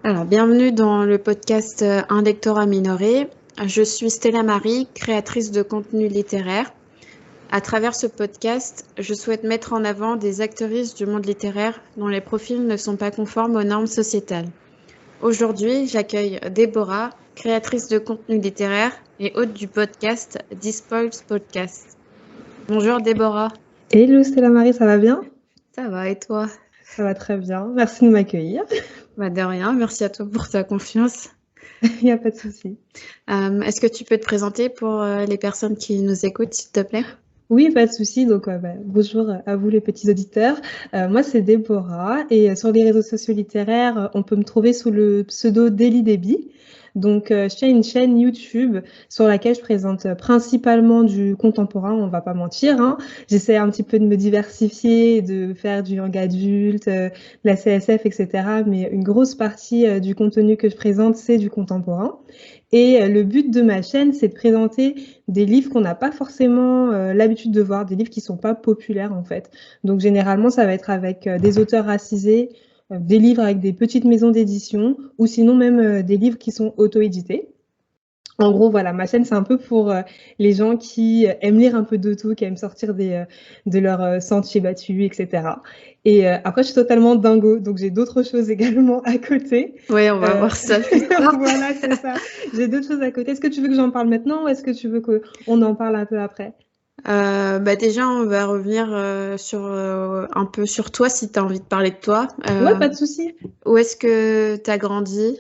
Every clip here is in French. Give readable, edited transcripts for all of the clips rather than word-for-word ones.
Alors, bienvenue dans le podcast Un lectorat minoré. Je suis Stella Marie, créatrice de contenu littéraire. À travers ce podcast, je souhaite mettre en avant des actrices du monde littéraire dont les profils ne sont pas conformes aux normes sociétales. Aujourd'hui, j'accueille Déborah, créatrice de contenu littéraire et hôte du podcast Despoils Podcast. Bonjour Déborah. Hello Stella Marie, ça va bien? Ça va et toi? Ça va très bien, merci de m'accueillir. De rien, merci à toi pour ta confiance. Il n'y a pas de souci. Est-ce que tu peux te présenter pour les personnes qui nous écoutent, s'il te plaît? Oui, pas de souci. Donc, bonjour à vous les petits auditeurs. Moi, c'est Déborah et sur les réseaux sociaux littéraires, on peut me trouver sous le pseudo Daily Debbie. Donc, je tiens une chaîne YouTube sur laquelle je présente principalement du contemporain, on va pas mentir, hein. J'essaie un petit peu de me diversifier, de faire du young adulte, de la CSF, etc. Mais une grosse partie du contenu que je présente, c'est du contemporain. Et le but de ma chaîne, c'est de présenter des livres qu'on n'a pas forcément l'habitude de voir, des livres qui sont pas populaires en fait. Donc généralement, ça va être avec des auteurs racisés, des livres avec des petites maisons d'édition, ou sinon même des livres qui sont auto-édités. En gros, voilà, ma chaîne, c'est un peu pour les gens qui aiment lire un peu de tout, qui aiment sortir de leurs sentiers battus, etc. Et après, je suis totalement dingo, donc j'ai d'autres choses également à côté. Oui, on va voir ça plus tard. Voilà, c'est ça. J'ai d'autres choses à côté. Est-ce que tu veux que j'en parle maintenant ou est-ce que tu veux qu'on en parle un peu après? Déjà, on va revenir un peu sur toi, si tu as envie de parler de toi. Ouais, pas de souci. Où est-ce que tu as grandi?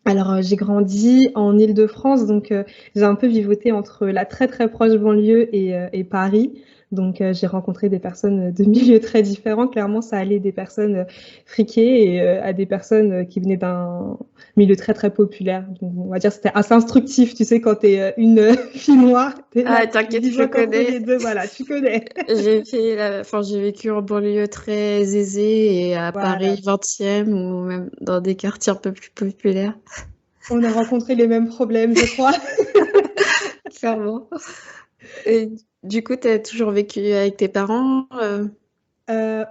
Alors, j'ai grandi en Île-de-France, donc j'ai un peu vivoté entre la très très proche banlieue et Paris. Donc, j'ai rencontré des personnes de milieux très différents. Clairement, ça allait des personnes friquées et à des personnes qui venaient d'un milieu très très populaire. Donc, on va dire que c'était assez instructif, tu sais, quand t'es une fille noire, t'es là, Ah, t'inquiète, tu je vois qu'entre connais. les deux, voilà, tu connais. J'ai vécu en banlieue très aisée et à Voilà. Paris 20e ou même dans des quartiers un peu plus populaires. On a rencontré les mêmes problèmes, je crois. Clairement. Et du coup, tu as toujours vécu avec tes parents?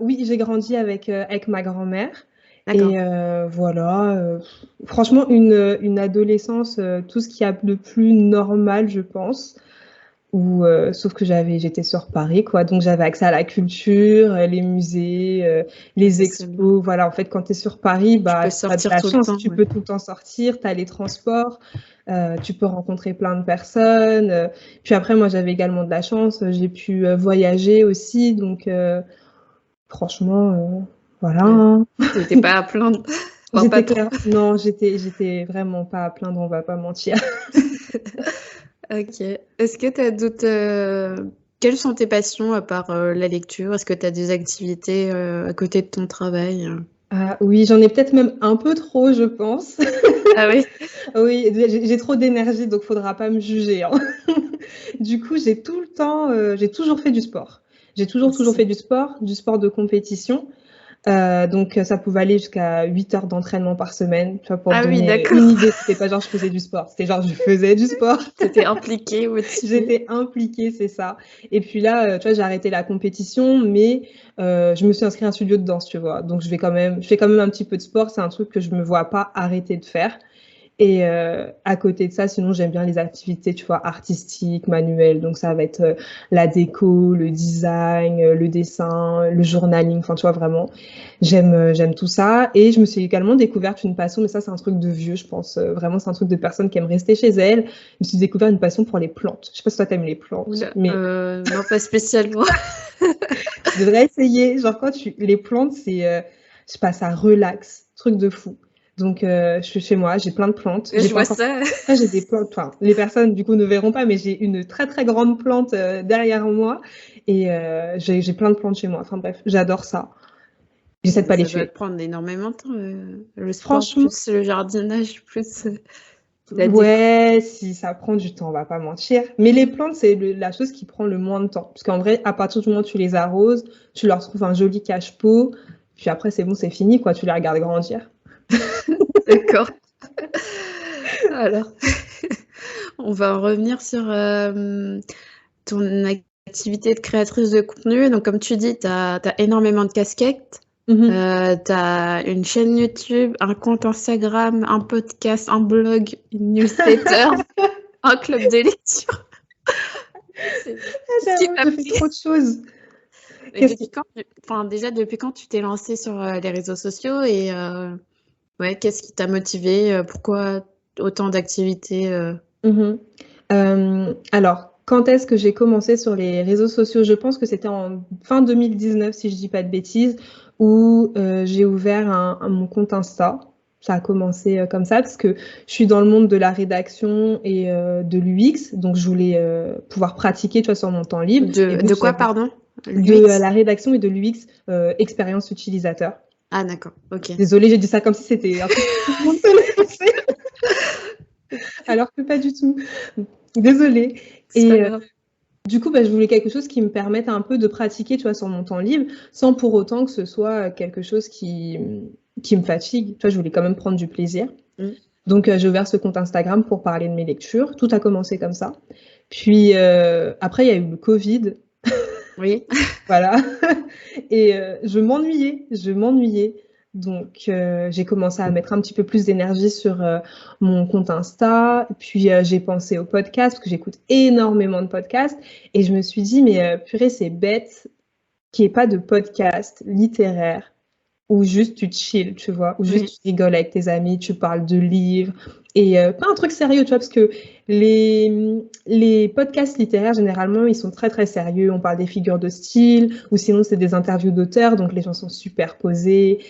Oui, j'ai grandi avec ma grand-mère. D'accord. Et voilà, franchement, une adolescence, tout ce qu'il y a de plus normal, je pense. Sauf que j'étais sur Paris, quoi. Donc j'avais accès à la culture, les musées, Ah, les ça, c'est bien. expos. Voilà, en fait, quand tu es sur Paris, Tu peux tu as de sortir la tout le chance, temps. tu Ouais. peux tout le temps sortir, tu as les transports, tu peux rencontrer plein de personnes. Puis après, moi, j'avais également de la chance, j'ai pu voyager aussi. Donc, franchement, voilà, Ouais. hein. T'étais pas à plaindre. Enfin, pas J'étais trop. claire. Non, j'étais vraiment pas à plaindre, on va pas mentir. Ok. Est-ce que tu as d'autres. Quelles sont tes passions à part la lecture? Est-ce que tu as des activités à côté de ton travail? Ah oui, j'en ai peut-être même un peu trop, je pense. Ah oui? Oui, j'ai trop d'énergie, donc faudra pas me juger, hein. Du coup, j'ai toujours fait du sport. J'ai toujours fait du sport de compétition. Donc, ça pouvait aller jusqu'à 8 heures d'entraînement par semaine. Tu vois, pour te Ah oui, donner d'accord. une idée, c'était pas genre je faisais du sport, c'était genre je faisais du sport. T'étais impliquée, motivée. J'étais impliquée, c'est ça. Et puis là, tu vois, j'ai arrêté la compétition, mais je me suis inscrite à un studio de danse, tu vois. Donc, je fais quand même un petit peu de sport. C'est un truc que je me vois pas arrêter de faire. Et à côté de ça, sinon, j'aime bien les activités, tu vois, artistiques, manuelles. Donc, ça va être la déco, le design, le dessin, le journaling. Enfin, tu vois, vraiment, j'aime tout ça. Et je me suis également découverte une passion, mais ça, c'est un truc de vieux, je pense. Vraiment, c'est un truc de personnes qui aiment rester chez elles. Je me suis découvert une passion pour les plantes. Je sais pas si toi, t'aimes les plantes, Oula, mais non, pas spécialement. tu devrais essayer. Genre, les plantes, je sais pas, ça relaxe. Truc de fou. Donc, je suis chez moi, j'ai plein de plantes. J'ai Je pas vois encore. ça. Après, j'ai des plantes. Enfin, les personnes, du coup, ne verront pas, mais j'ai une très, très grande plante derrière moi. Et j'ai plein de plantes chez moi. Enfin, bref, j'adore ça. J'essaie de pas les Ça doit te tuer. prendre énormément de temps. Le sport, Franchement, plus le jardinage, plus la déco. ouais, si ça prend du temps, on va pas mentir. Mais les plantes, c'est la chose qui prend le moins de temps. Parce qu'en vrai, à partir du moment où tu les arroses, tu leur trouves un joli cache-pot. Puis après, c'est bon, c'est fini, quoi. Tu les regardes grandir. D'accord. Alors, on va en revenir sur ton activité de créatrice de contenu. Donc, comme tu dis, tu as énormément de casquettes. T'as une chaîne YouTube, un compte Instagram, un podcast, un blog, une newsletter, un club de lecture. C'est ce qui J'avoue, m'a je fais pris. trop de choses. Et Qu'est-ce depuis quand tu t'es lancée sur les réseaux sociaux et ouais, qu'est-ce qui t'a motivé? Pourquoi autant d'activités? Mhm. Alors, quand est-ce que j'ai commencé sur les réseaux sociaux? Je pense que c'était en fin 2019, si je dis pas de bêtises, où j'ai ouvert mon compte Insta. Ça a commencé comme ça parce que je suis dans le monde de la rédaction et de l'UX, donc je voulais pouvoir pratiquer, tu vois, sur mon temps libre. Et vu De que quoi, j'avais pardon? de L'UX? la rédaction et de l'UX, expérience utilisateur. Ah, d'accord, ok. Désolée, j'ai dit ça comme si c'était un truc que tout le monde connaissait, alors que pas du tout. Désolée. C'est pas Et grave. du coup, je voulais quelque chose qui me permette un peu de pratiquer, tu vois, sur mon temps libre, sans pour autant que ce soit quelque chose qui me fatigue. Tu vois, je voulais quand même prendre du plaisir. Mm. Donc, j'ai ouvert ce compte Instagram pour parler de mes lectures. Tout a commencé comme ça. Puis, après, il y a eu le Covid. Oui. Voilà. Et je m'ennuyais. Donc, j'ai commencé à mettre un petit peu plus d'énergie sur mon compte Insta. Puis, j'ai pensé au podcast, parce que j'écoute énormément de podcasts. Et je me suis dit, mais purée, c'est bête qu'il n'y ait pas de podcast littéraire où juste tu chill, tu vois, où juste Oui. tu rigoles avec tes amis, tu parles de livres, et pas un truc sérieux, tu vois, parce que les podcasts littéraires, généralement, ils sont très, très sérieux. On parle des figures de style, ou sinon, c'est des interviews d'auteurs, donc les gens sont super posés,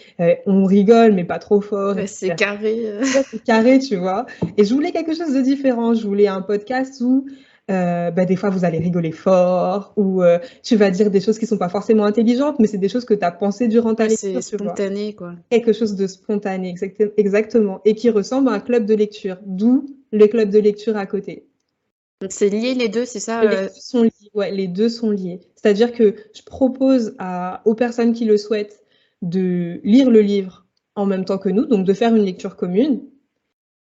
on rigole, mais pas trop fort, Ouais, c'est etc. carré. Ouais, c'est carré, tu vois. Et je voulais quelque chose de différent. Je voulais un podcast où des fois vous allez rigoler fort, ou tu vas dire des choses qui sont pas forcément intelligentes, mais c'est des choses que tu as pensées durant ta Ouais, c'est lecture, tu vois. spontané, quoi. Quelque chose de spontané, exactement. Et qui ressemble à un club de lecture, d'où le club de lecture à côté. Donc, c'est lié les deux, c'est ça? Les deux sont liés. Ouais, les deux sont liés. C'est-à-dire que je propose aux personnes qui le souhaitent de lire le livre en même temps que nous, donc de faire une lecture commune.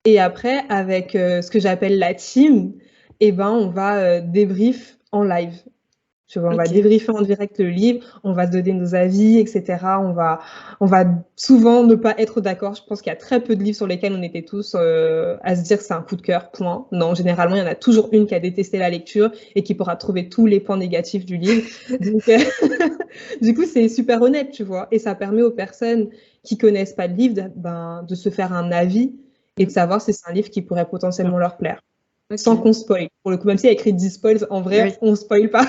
Et après, avec ce que j'appelle la team, on va débrief en live. Tu vois, on va Ok. débriefer en direct le livre, on va se donner nos avis, etc. On va souvent ne pas être d'accord. Je pense qu'il y a très peu de livres sur lesquels on était tous à se dire que c'est un coup de cœur, point. Non, généralement, il y en a toujours une qui a détesté la lecture et qui pourra trouver tous les points négatifs du livre. Donc, du coup, c'est super honnête, tu vois. Et ça permet aux personnes qui connaissent pas le livre de se faire un avis et de savoir si c'est un livre qui pourrait potentiellement leur plaire. Sans Ok. qu'on spoil. Pour le coup, même s'il y a écrit 10 spoils, en vrai, Oui. on spoil pas.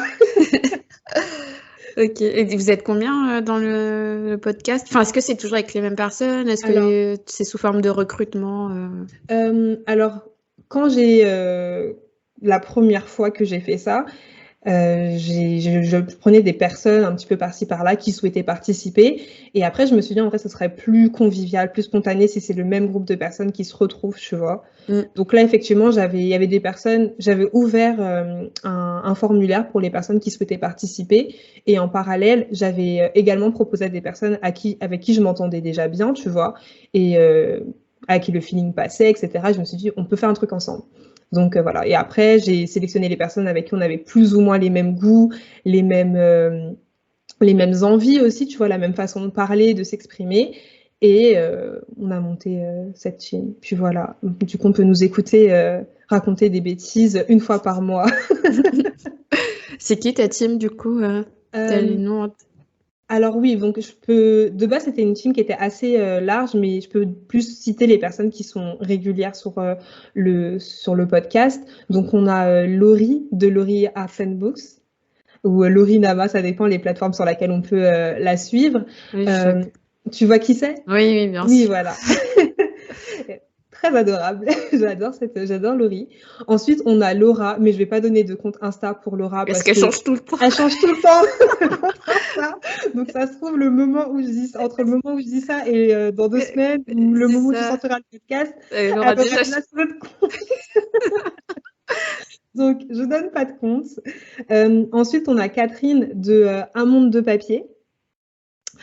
Ok. Et vous êtes combien dans le podcast? Enfin, est-ce que c'est toujours avec les mêmes personnes? Est-ce Alors, que c'est sous forme de recrutement? alors, quand j'ai la première fois que j'ai fait ça, je prenais des personnes un petit peu par-ci par-là qui souhaitaient participer. Et après, je me suis dit, en vrai, ce serait plus convivial, plus spontané si c'est le même groupe de personnes qui se retrouvent, tu vois. Mm. Donc là, effectivement, il y avait des personnes, j'avais ouvert un formulaire pour les personnes qui souhaitaient participer. Et en parallèle, j'avais également proposé à des personnes avec qui je m'entendais déjà bien, tu vois, et à qui le feeling passait, etc. Je me suis dit, on peut faire un truc ensemble. Donc voilà. Et après, j'ai sélectionné les personnes avec qui on avait plus ou moins les mêmes goûts, les mêmes envies aussi, tu vois, la même façon de parler, de s'exprimer. Et on a monté cette team. Puis voilà. Du coup, on peut nous écouter raconter des bêtises une fois par mois. C'est qui ta team du coup? T'as les Euh, noms? alors oui, donc de base, c'était une team qui était assez large, mais je peux plus citer les personnes qui sont régulières sur le podcast. Donc on a Laurie de Laurie Arts and Books, ou Laurie Nama, ça dépend les plateformes sur lesquelles on peut la suivre. Oui, Euh, Tu vois qui c'est? oui, oui, bien Oui, sûr. voilà. Très adorable. J'adore Laurie. Ensuite, on a Laura, mais je vais pas donner de compte Insta pour Laura Parce parce qu'elle que change tout le temps. elle change tout le temps de compte Insta. Donc ça se trouve entre le moment où je dis ça et dans 2 semaines ou le C'est moment où tu ça. sortiras le podcast, Elle elle aura va déjà. mettre là sur le compte. Donc je donne pas de compte. Ensuite, on a Catherine de Un monde de papier.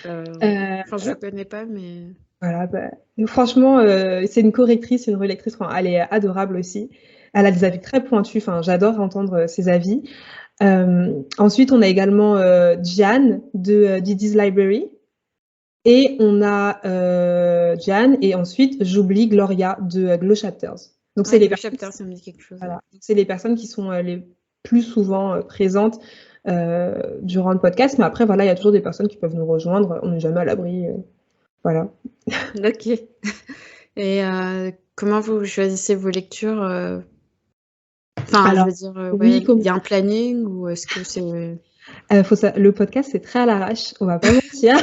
Enfin, je connais pas, mais. Voilà, franchement, c'est une correctrice, une relectrice, enfin, elle est adorable aussi. Elle a des avis très pointus, enfin, j'adore entendre ses avis. Ensuite, on a également Diane de Didi's Library. Et on a Jan, et ensuite j'oublie Gloria de Glow Chapters. Donc c'est les chapters, ça me dit quelque chose. Voilà. C'est les personnes qui sont les plus souvent présentes durant le podcast, mais après voilà, il y a toujours des personnes qui peuvent nous rejoindre, on n'est jamais à l'abri, voilà. Ok. Et comment vous choisissez vos lectures Enfin, Alors, je veux dire, oui, il y a un planning ou est-ce que c'est... le podcast, c'est très à l'arrache, on va pas mentir.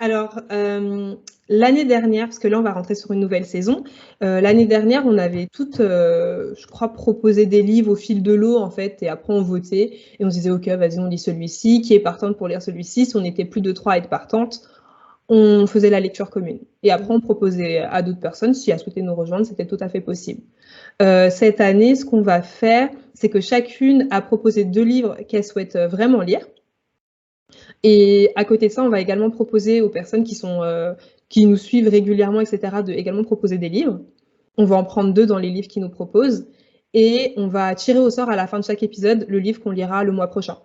Alors, l'année dernière, parce que là, on va rentrer sur une nouvelle saison, l'année dernière, on avait toutes, je crois, proposé des livres au fil de l'eau, en fait, et après, on votait, et on se disait, OK, vas-y, on lit celui-ci, qui est partante pour lire celui-ci? Si on était plus de 3 à être partantes, on faisait la lecture commune. Et après, on proposait à d'autres personnes, si elles souhaitaient nous rejoindre, c'était tout à fait possible. Cette année, ce qu'on va faire, c'est que chacune a proposé 2 livres qu'elle souhaite vraiment lire. Et à côté de ça, on va également proposer aux personnes qui nous suivent régulièrement, etc., de également proposer des livres. On va en prendre 2 dans les livres qu'ils nous proposent. Et on va tirer au sort à la fin de chaque épisode le livre qu'on lira le mois prochain.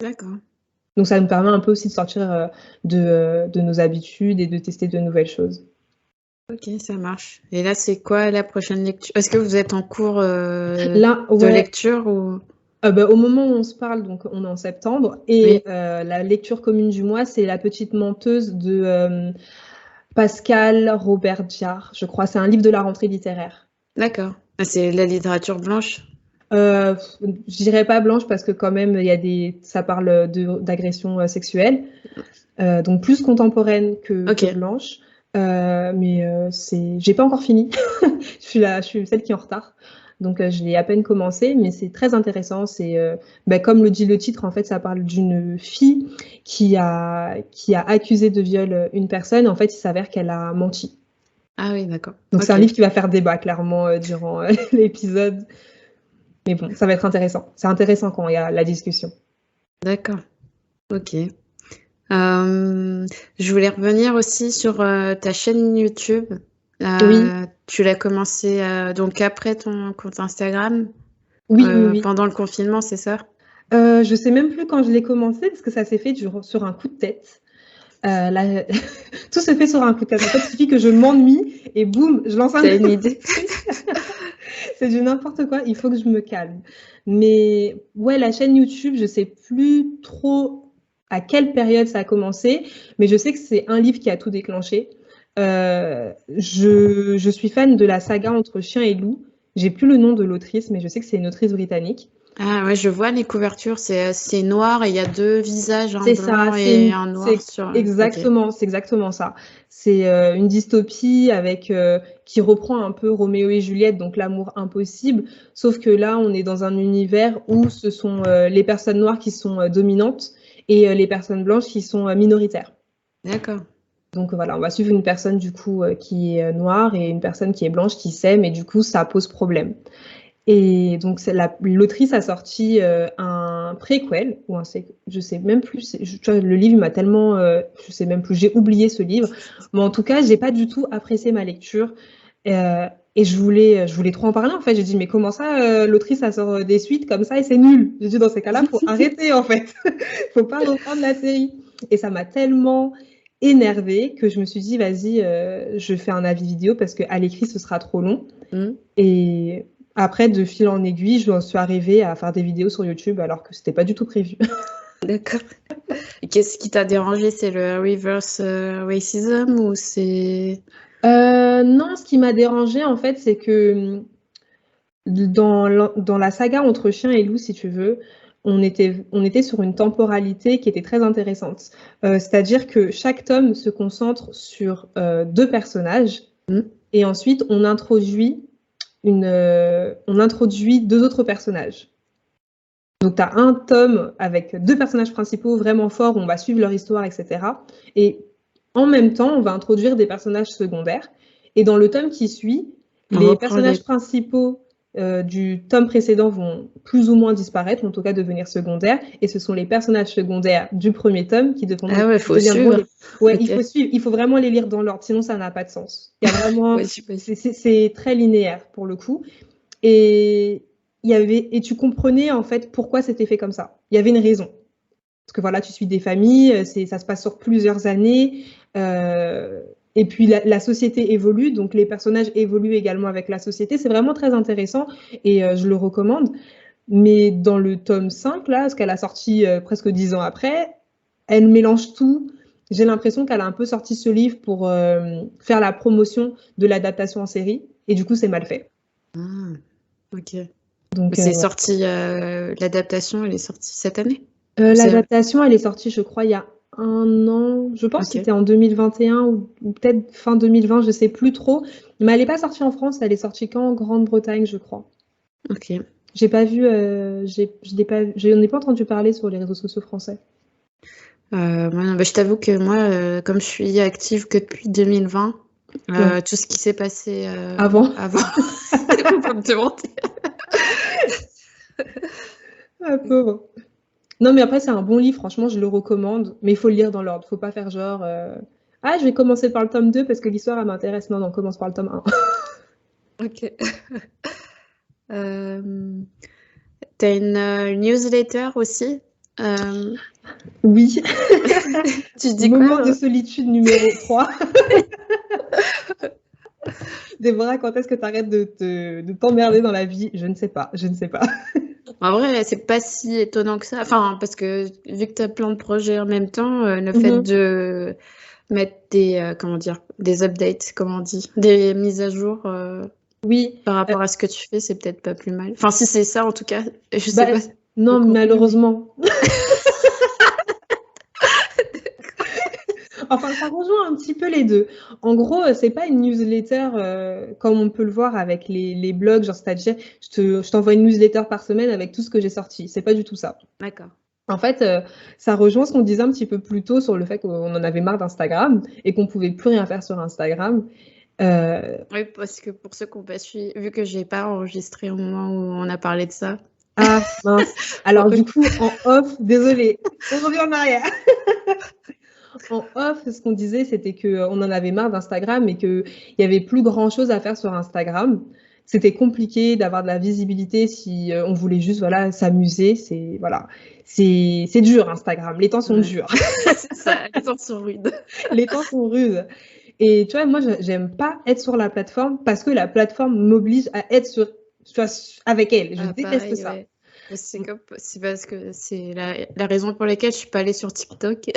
D'accord. Donc ça nous permet un peu aussi de sortir de nos habitudes et de tester de nouvelles choses. Ok, ça marche. Et là, c'est quoi la prochaine lecture? Est-ce que vous êtes en cours Là, de lecture ou... Au moment où on se parle, donc on est en septembre, et Oui. la lecture commune du mois, c'est La Petite Menteuse de Pascal Robert Diard, je crois. C'est un livre de la rentrée littéraire. D'accord. C'est la littérature blanche? Je dirais pas blanche parce que quand même, ça parle d'agression sexuelle, donc plus contemporaine que blanche. Mais j'ai pas encore fini. je suis celle qui est en retard. Donc je l'ai à peine commencé, mais c'est très intéressant. C'est comme le dit le titre, en fait, ça parle d'une fille qui a accusé de viol une personne. En fait, il s'avère qu'elle a menti. Ah oui, d'accord. Donc c'est un livre qui va faire débat clairement durant l'épisode. Mais bon, ça va être intéressant. C'est intéressant quand il y a la discussion. D'accord. Ok. Je voulais revenir aussi sur ta chaîne YouTube. Oui. Tu l'as commencé donc après ton compte Instagram? Oui. Pendant le confinement, c'est ça? Je sais même plus quand je l'ai commencé parce que ça s'est fait sur un coup de tête. Tout se fait sur un coup de tête. En fait, il suffit que je m'ennuie et boum, je lance un. T'as une idée? C'est du n'importe quoi, il faut que je me calme. Mais ouais, la chaîne YouTube, je sais plus trop à quelle période ça a commencé, mais je sais que c'est un livre qui a tout déclenché. Je suis fan de la saga Entre chien et loup. J'ai plus le nom de l'autrice, mais je sais que c'est une autrice britannique. Ah ouais, je vois les couvertures, c'est noir et il y a 2 visages, un C'est blanc ça, et un noir sur... exactement, c'est exactement ça. C'est une dystopie qui reprend un peu Roméo et Juliette, donc l'amour impossible, sauf que là, on est dans un univers où ce sont les personnes noires qui sont dominantes et les personnes blanches qui sont minoritaires. D'accord. Donc voilà, on va suivre une personne du coup qui est noire et une personne qui est blanche qui s'aime, et du coup, ça pose problème. Et donc l'autrice a sorti un préquel, ou je sais même plus, le livre m'a tellement, je sais même plus, j'ai oublié ce livre, mais en tout cas, j'ai pas du tout apprécié ma lecture, et je voulais trop en parler en fait. J'ai dit, mais comment ça, l'autrice a sort des suites comme ça et c'est nul? J'ai dit, dans ces cas-là, faut arrêter en fait, faut pas reprendre la série. Et ça m'a tellement énervée que je me suis dit, vas-y, je fais un avis vidéo parce qu'à l'écrit, ce sera trop long. Et après, de fil en aiguille, je suis arrivée à faire des vidéos sur YouTube alors que c'était pas du tout prévu. D'accord. Et qu'est-ce qui t'a dérangé? C'est le reverse racism ou c'est... Non, ce qui m'a dérangée, en fait, c'est que dans la saga Entre chien et loup, si tu veux, on était sur une temporalité qui était très intéressante. C'est-à-dire que chaque tome se concentre sur 2 personnages, et ensuite on introduit 2 autres personnages. Donc tu as un tome avec 2 personnages principaux vraiment forts où on va suivre leur histoire, etc. Et en même temps, on va introduire des personnages secondaires. Et dans le tome qui suit, les personnages principaux du tome précédent vont plus ou moins disparaître, en tout cas devenir secondaires. Et ce sont les personnages secondaires du premier tome qui deviendront... Ah ouais, faut suivre. Ouais, okay. Il faut suivre, il faut vraiment les lire dans l'ordre, sinon ça n'a pas de sens. Il y a vraiment... c'est très linéaire pour le coup. Et tu comprenais en fait pourquoi c'était fait comme ça. Il y avait une raison. parce que voilà, tu suis des familles, ça se passe sur plusieurs années. Et puis la société évolue, donc les personnages évoluent également avec la société. C'est vraiment très intéressant et je le recommande. Mais dans le tome 5, là, ce qu'elle a sorti presque 10 ans après, elle mélange tout. J'ai l'impression qu'elle a un peu sorti ce livre pour faire la promotion de l'adaptation en série. Et du coup, c'est mal fait. Ah, ok. Donc, C'est sorti, l'adaptation, elle est sortie cette année? l'adaptation, elle est sortie, je crois, il y a un an. Je pense que c'était en 2021 ou peut-être fin 2020, je ne sais plus trop. Mais elle n'est pas sortie en France, elle est sortie qu'en Grande-Bretagne, je crois. Ok. J'ai pas vu, je n'en ai pas entendu parler sur les réseaux sociaux français. Je t'avoue que moi, comme je suis active que depuis 2020, Ouais. tout ce qui s'est passé Avant. faut pas me demander. Ah, pauvre. Non, mais après, c'est un bon livre, franchement, je le recommande, mais il faut le lire dans l'ordre. Faut pas faire genre, ah, je vais commencer par le tome 2 parce que l'histoire, elle m'intéresse. Non, commence par le tome 1. Ok. T'as une newsletter aussi? Oui. Tu dis Moment quoi? de solitude numéro 3. Déborah, quand est-ce que tu arrêtes de t'emmerder dans la vie? Je ne sais pas, je ne sais pas. En vrai, c'est pas si étonnant que ça. Enfin, parce que vu que tu as plein de projets en même temps, le fait de mettre des updates, comment on dit, des mises à jour Oui. par rapport à ce que tu fais, c'est peut-être pas plus mal. Enfin, si c'est ça, en tout cas, je sais Bah, pas. non, contenu, malheureusement. Enfin, ça rejoint un petit peu les deux. En gros, c'est pas une newsletter comme on peut le voir avec les blogs, genre c'est-à-dire je t'envoie une newsletter par semaine avec tout ce que j'ai sorti. C'est pas du tout ça. D'accord. En fait, ça rejoint ce qu'on disait un petit peu plus tôt sur le fait qu'on en avait marre d'Instagram et qu'on pouvait plus rien faire sur Instagram. Oui, parce que pour ceux qui n'ont pas suivi, vu que j'ai pas enregistré au moment où on a parlé de ça. Ah, mince. Alors du coup, en off, désolée, on revient en arrière. En off, ce qu'on disait, c'était qu'on en avait marre d'Instagram et qu'il n'y avait plus grand-chose à faire sur Instagram. C'était compliqué d'avoir de la visibilité si on voulait juste voilà, s'amuser. C'est dur, Instagram. Les temps sont durs. C'est ça, les temps sont rudes. Les temps sont rudes. Et tu vois, moi, j'aime pas être sur la plateforme parce que la plateforme m'oblige à être avec elle. Je déteste pareil, ça. Ouais. C'est parce que c'est la raison pour laquelle je suis pas allée sur TikTok.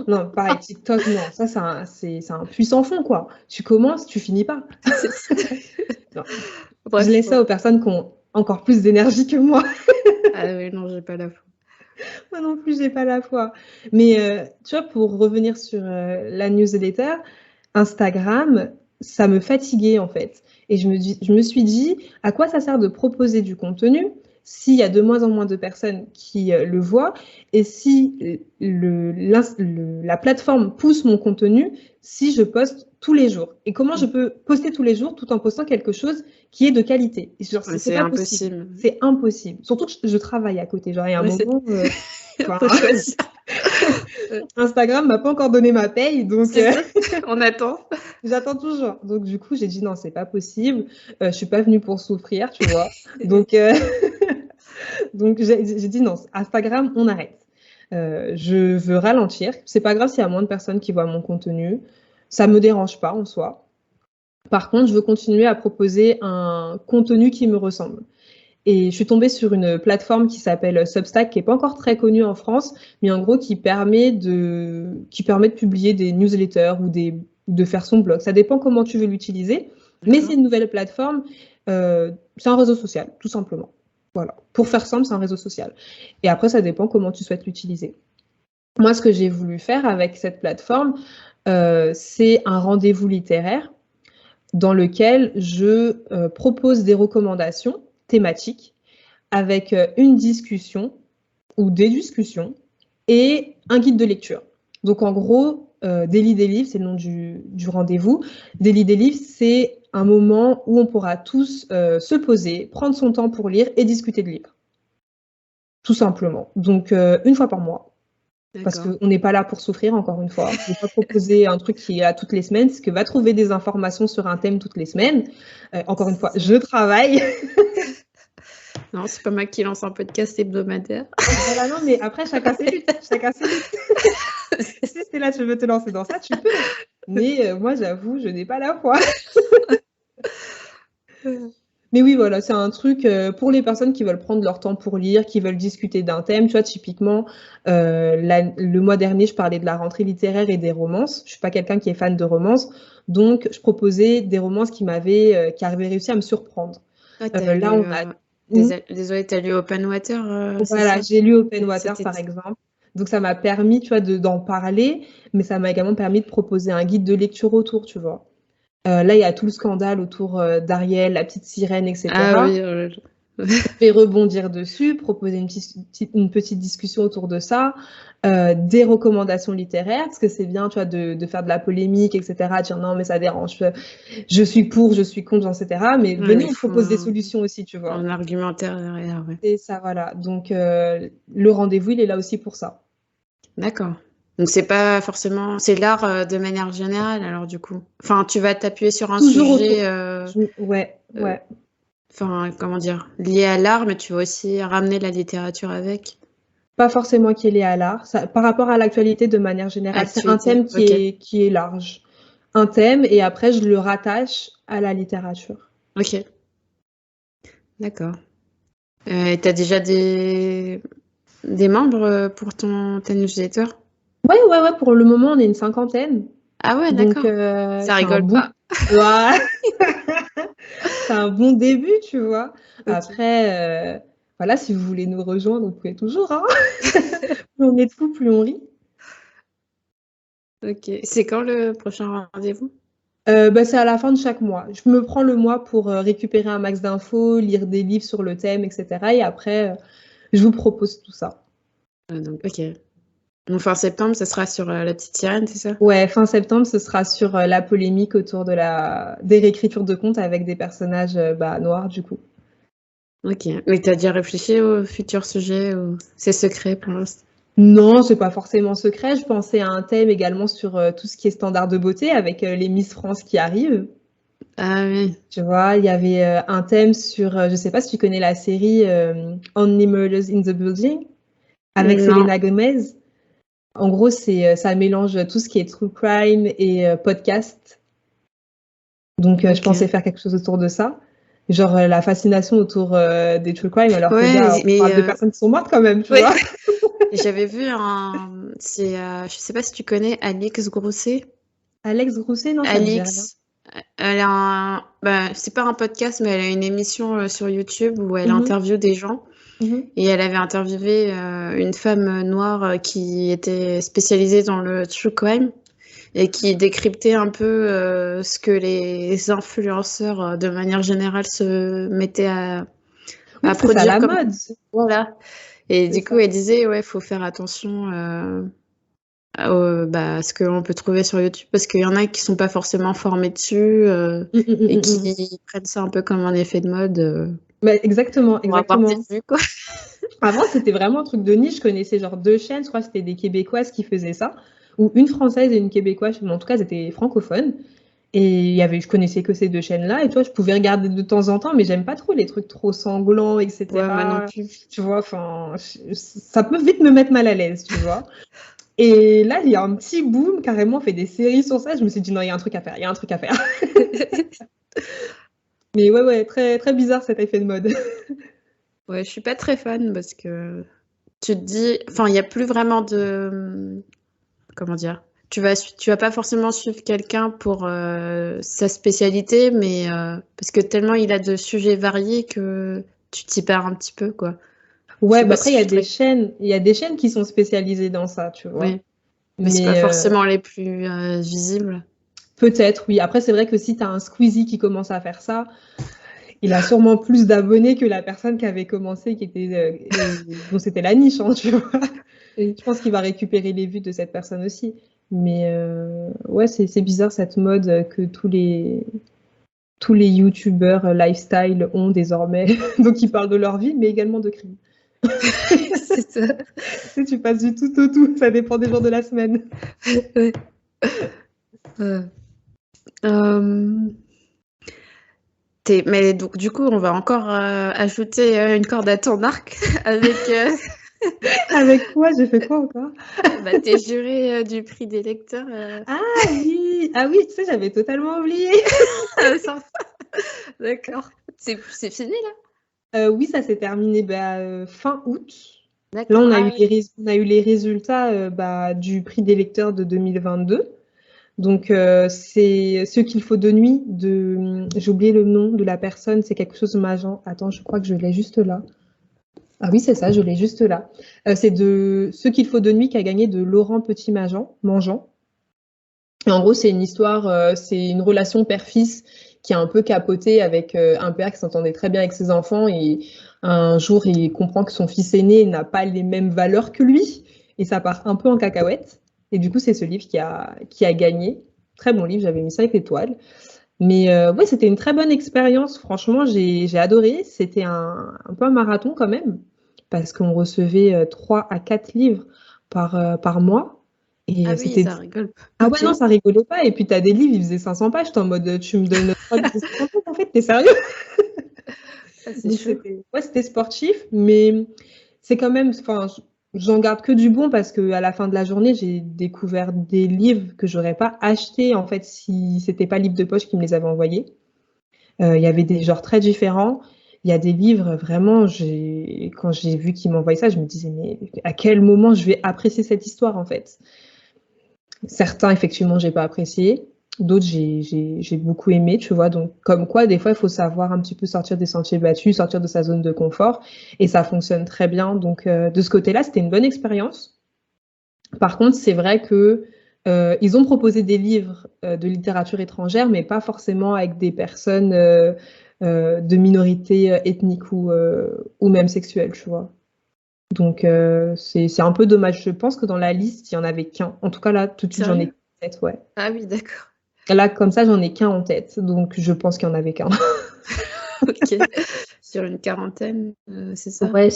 Non, pareil, TikTok, non. Ça, c'est un puissant fond, quoi. Tu commences, tu finis pas. Non. Bref, je laisse ça aux personnes qui ont encore plus d'énergie que moi. Ah oui, non, j'ai pas la foi. Moi non plus, j'ai pas la foi. Mais tu vois, pour revenir sur la newsletter, Instagram, ça me fatiguait en fait. Et je me suis dit, à quoi ça sert de proposer du contenu s'il y a de moins en moins de personnes qui le voient et si la plateforme pousse mon contenu si je poste tous les jours. Et comment je peux poster tous les jours tout en postant quelque chose qui est de qualité? Genre, c'est pas impossible. C'est impossible. Surtout que je travaille à côté. Genre, il y a un moment... Faut choisir. Instagram m'a pas encore donné ma paye, donc on attend. J'attends toujours. Donc du coup, j'ai dit non, c'est pas possible. Je suis pas venue pour souffrir, tu vois. Donc donc j'ai dit non, Instagram, on arrête. Je veux ralentir. C'est pas grave s'il y a moins de personnes qui voient mon contenu. Ça me dérange pas en soi. Par contre, je veux continuer à proposer un contenu qui me ressemble. Et je suis tombée sur une plateforme qui s'appelle Substack, qui n'est pas encore très connue en France, mais en gros qui permet de publier des newsletters ou de faire son blog. Ça dépend comment tu veux l'utiliser, mais c'est une nouvelle plateforme. C'est un réseau social, tout simplement. Voilà. Pour faire simple, c'est un réseau social. Et après, ça dépend comment tu souhaites l'utiliser. Moi, ce que j'ai voulu faire avec cette plateforme, c'est un rendez-vous littéraire dans lequel je propose des recommandations thématiques avec une discussion ou des discussions et un guide de lecture. Donc en gros, Daily des livres, c'est le nom du rendez-vous. Daily des livres, c'est un moment où on pourra tous se poser, prendre son temps pour lire et discuter de livres. Tout simplement. Donc une fois par mois. Parce qu'on n'est pas là pour souffrir, encore une fois. On ne peut pas proposer un truc qui est là toutes les semaines, parce que va trouver des informations sur un thème toutes les semaines. Encore une fois, je travaille. Non, c'est pas moi qui lance un podcast hebdomadaire. Voilà, non, mais après, chacun ses luttes. Chacun ses luttes. Si c'est là, tu veux te lancer dans ça, tu peux. Mais moi, j'avoue, je n'ai pas la foi. Mais oui, voilà, c'est un truc pour les personnes qui veulent prendre leur temps pour lire, qui veulent discuter d'un thème. Tu vois, typiquement, le mois dernier, je parlais de la rentrée littéraire et des romances. Je suis pas quelqu'un qui est fan de romances, donc je proposais des romances qui avaient réussi à me surprendre. Ah, Là, on a... Désolée, t'as lu Open Water, c'est Voilà, ça? j'ai lu Open Water, C'était par exemple. Donc, ça m'a permis, tu vois, d'en parler, mais ça m'a également permis de proposer un guide de lecture autour, tu vois. Là, il y a tout le scandale autour d'Ariel, la petite sirène, etc. Ah oui, Je vais rebondir dessus, proposer une petite discussion autour de ça, des recommandations littéraires, parce que c'est bien, tu vois, de faire de la polémique, etc., dire non, mais ça dérange, je suis pour, je suis contre, etc. Mais Ouais, venez, il on faut propose des solutions aussi, tu vois. un argumentaire derrière, ouais. Et ça, voilà. Donc, le rendez-vous, il est là aussi pour ça. D'accord. Donc c'est pas forcément, c'est l'art de manière générale alors du coup. Enfin, tu vas t'appuyer sur un Toujours sujet, Ouais, ouais. enfin comment dire, lié à l'art, mais tu vas aussi ramener la littérature avec. Pas forcément qui est lié à l'art. Par rapport à l'actualité de manière générale, c'est un Actualité, thème ok, qui est large. Un thème, et après, je le rattache à la littérature. ok, d'accord. T'as déjà des membres pour ta newsletter? Ouais, ouais, ouais, pour le moment, on est une 50aine. Ah ouais, Donc, d'accord. Ça c'est un rigole bon... pas. Ouais. C'est un bon début, tu vois. Ok. Après, voilà, si vous voulez nous rejoindre, vous pouvez toujours, hein. Plus on est de fous, plus on rit. Ok. C'est quand le prochain rendez-vous? Bah, c'est à la fin de chaque mois. Je me prends le mois pour récupérer un max d'infos, lire des livres sur le thème, etc. Et après, je vous propose tout ça. Donc, ok. Donc fin septembre, ça sera sur la petite sirène, c'est ça? Ouais, fin septembre, ce sera sur la polémique autour des réécritures de contes avec des personnages noirs, du coup. Ok. Mais t'as déjà réfléchi au futur sujet ou c'est secret pour l'instant? Non, c'est pas forcément secret. Je pensais à un thème également sur tout ce qui est standard de beauté avec les Miss France qui arrivent. Ah oui. Tu vois, il y avait un thème sur, je sais pas si tu connais la série Only Murders in the Building avec Non. Selena Gomez. En gros, ça mélange tout ce qui est true crime et podcast. Donc, je Ok. pensais faire quelque chose autour de ça. Genre la fascination autour des true crime, alors que Ouais, gars, on parle de personnes qui sont mortes quand même, tu ouais. vois. J'avais vu je sais pas si tu connais Alix Grousset. Alex Grousset, non, ça me dit rien. Alix, elle a c'est pas un podcast, mais elle a une émission sur YouTube où elle Mhm, interviewe des gens. mhm. Et elle avait interviewé une femme noire qui était spécialisée dans le true crime et qui décryptait un peu ce que les influenceurs, de manière générale, se mettaient Oui, à parce que c'est à produire la comme mode, voilà. Et c'est du coup, ça. elle disait, ouais, faut faire attention à ce qu'on peut trouver sur YouTube parce qu'il y en a qui sont pas forcément formés dessus Mm, mm, et mm, mm, mm. qui prennent ça un peu comme un effet de mode Bah, exactement, pour avoir des exactement. vues, quoi. Avant, c'était vraiment un truc de niche. Je connaissais genre 2 chaînes, je crois que c'était des Québécoises qui faisaient ça, ou une Française et une Québécoise, mais en tout cas, c'était francophone. Et je connaissais que ces 2 chaînes-là, et tu vois, je pouvais regarder de temps en temps, mais j'aime pas trop les trucs trop sanglants, Ouais, moi non etc. plus. Tu vois, enfin, ça peut vite me mettre mal à l'aise, tu vois. Et là, il y a un petit boom, carrément, on fait des séries sur ça. Je me suis dit, non, il y a un truc à faire, il y a un truc à faire. Mais ouais, ouais, très, très bizarre cet effet de mode. Ouais, je suis pas très fan parce que tu te dis, enfin, il y a plus vraiment de, comment dire, tu vas pas forcément suivre quelqu'un pour sa spécialité, mais parce que tellement il a de sujets variés que tu t'y perds un petit peu, quoi. Je Ouais, sais bah pas après, si je suis très, il y a des chaînes qui sont spécialisées dans ça, tu vois. oui, mais c'est pas Mais forcément les plus visibles. peut-être, oui. Après, c'est vrai que si tu as un Squeezie qui commence à faire ça, il a sûrement plus d'abonnés que la personne qui avait commencé, dont c'était la niche, hein, tu vois. Oui. Je pense qu'il va récupérer les vues de cette personne aussi. Mais ouais, c'est bizarre cette mode que tous les youtubeurs lifestyle ont désormais. Donc, ils parlent de leur vie, mais également de crime. C'est ça. Tu sais, tu passes du tout au tout. Ça dépend des jours de la semaine. Ouais. Euh, Mais donc, du coup, on va encore ajouter une corde à ton arc avec Avec quoi? J'ai fait quoi encore? tes jurés du prix des lecteurs. Ah oui! Ah oui, tu sais, j'avais totalement oublié. Ça- D'accord. C'est fini, là? Oui, ça s'est terminé fin août. Là, D'accord. on a Ah eu oui. on a eu les résultats du prix des lecteurs de 2022. Donc, c'est Ce qu'il faut de nuit j'ai oublié le nom de la personne, c'est quelque chose de Majan. Attends, je crois que je l'ai juste là. Ah oui, c'est ça, je l'ai juste là. C'est de Ce qu'il faut de nuit qui a gagné de Laurent Petit-Mangeant. Et en gros, c'est une histoire, c'est une relation père-fils qui a un peu capoté avec un père qui s'entendait très bien avec ses enfants et un jour, il comprend que son fils aîné n'a pas les mêmes valeurs que lui et ça part un peu en cacahuète. Et du coup, c'est ce livre qui a gagné. Très bon livre, j'avais mis 5 étoiles. Mais ouais, c'était une très bonne expérience. Franchement, j'ai adoré. C'était un peu un marathon quand même parce qu'on recevait 3 à 4 livres par mois. Et Ah oui, c'était ça rigole pas. ah ouais, Ok. non, ça rigolait pas. Et puis, tu as des livres, ils faisaient 500 pages. T'es en mode, tu me donnes 3 livres de 500 pages, en fait, t'es sérieux? Ah, c'est Donc, chaud. c'était sportif, mais c'est quand même, enfin, j'en garde que du bon parce que à la fin de la journée, j'ai découvert des livres que j'aurais pas achetés, en fait, si c'était pas Livre de Poche qui me les avait envoyés. Il y avait des genres très différents. Il y a des livres, vraiment, quand j'ai vu qu'ils m'envoyaient ça, je me disais, mais à quel moment je vais apprécier cette histoire, en fait? Certains, effectivement, j'ai pas apprécié. D'autres, j'ai beaucoup aimé, tu vois. Donc, comme quoi, des fois, il faut savoir un petit peu sortir des sentiers battus, sortir de sa zone de confort. Et ça fonctionne très bien. Donc, de ce côté-là, c'était une bonne expérience. Par contre, c'est vrai que ils ont proposé des livres de littérature étrangère, mais pas forcément avec des personnes de minorités ethniques ou même sexuelles, tu vois. Donc, c'est un peu dommage. Je pense que dans la liste, il y en avait qu'un. En tout cas, là, tout de suite, j'en ai Sérieux? qu'un en tête, ouais. Ah oui, d'accord. Là, comme ça, j'en ai qu'un en tête. Donc, je pense qu'il y en avait qu'un. Ok. Sur une quarantaine, c'est ça? Ouais,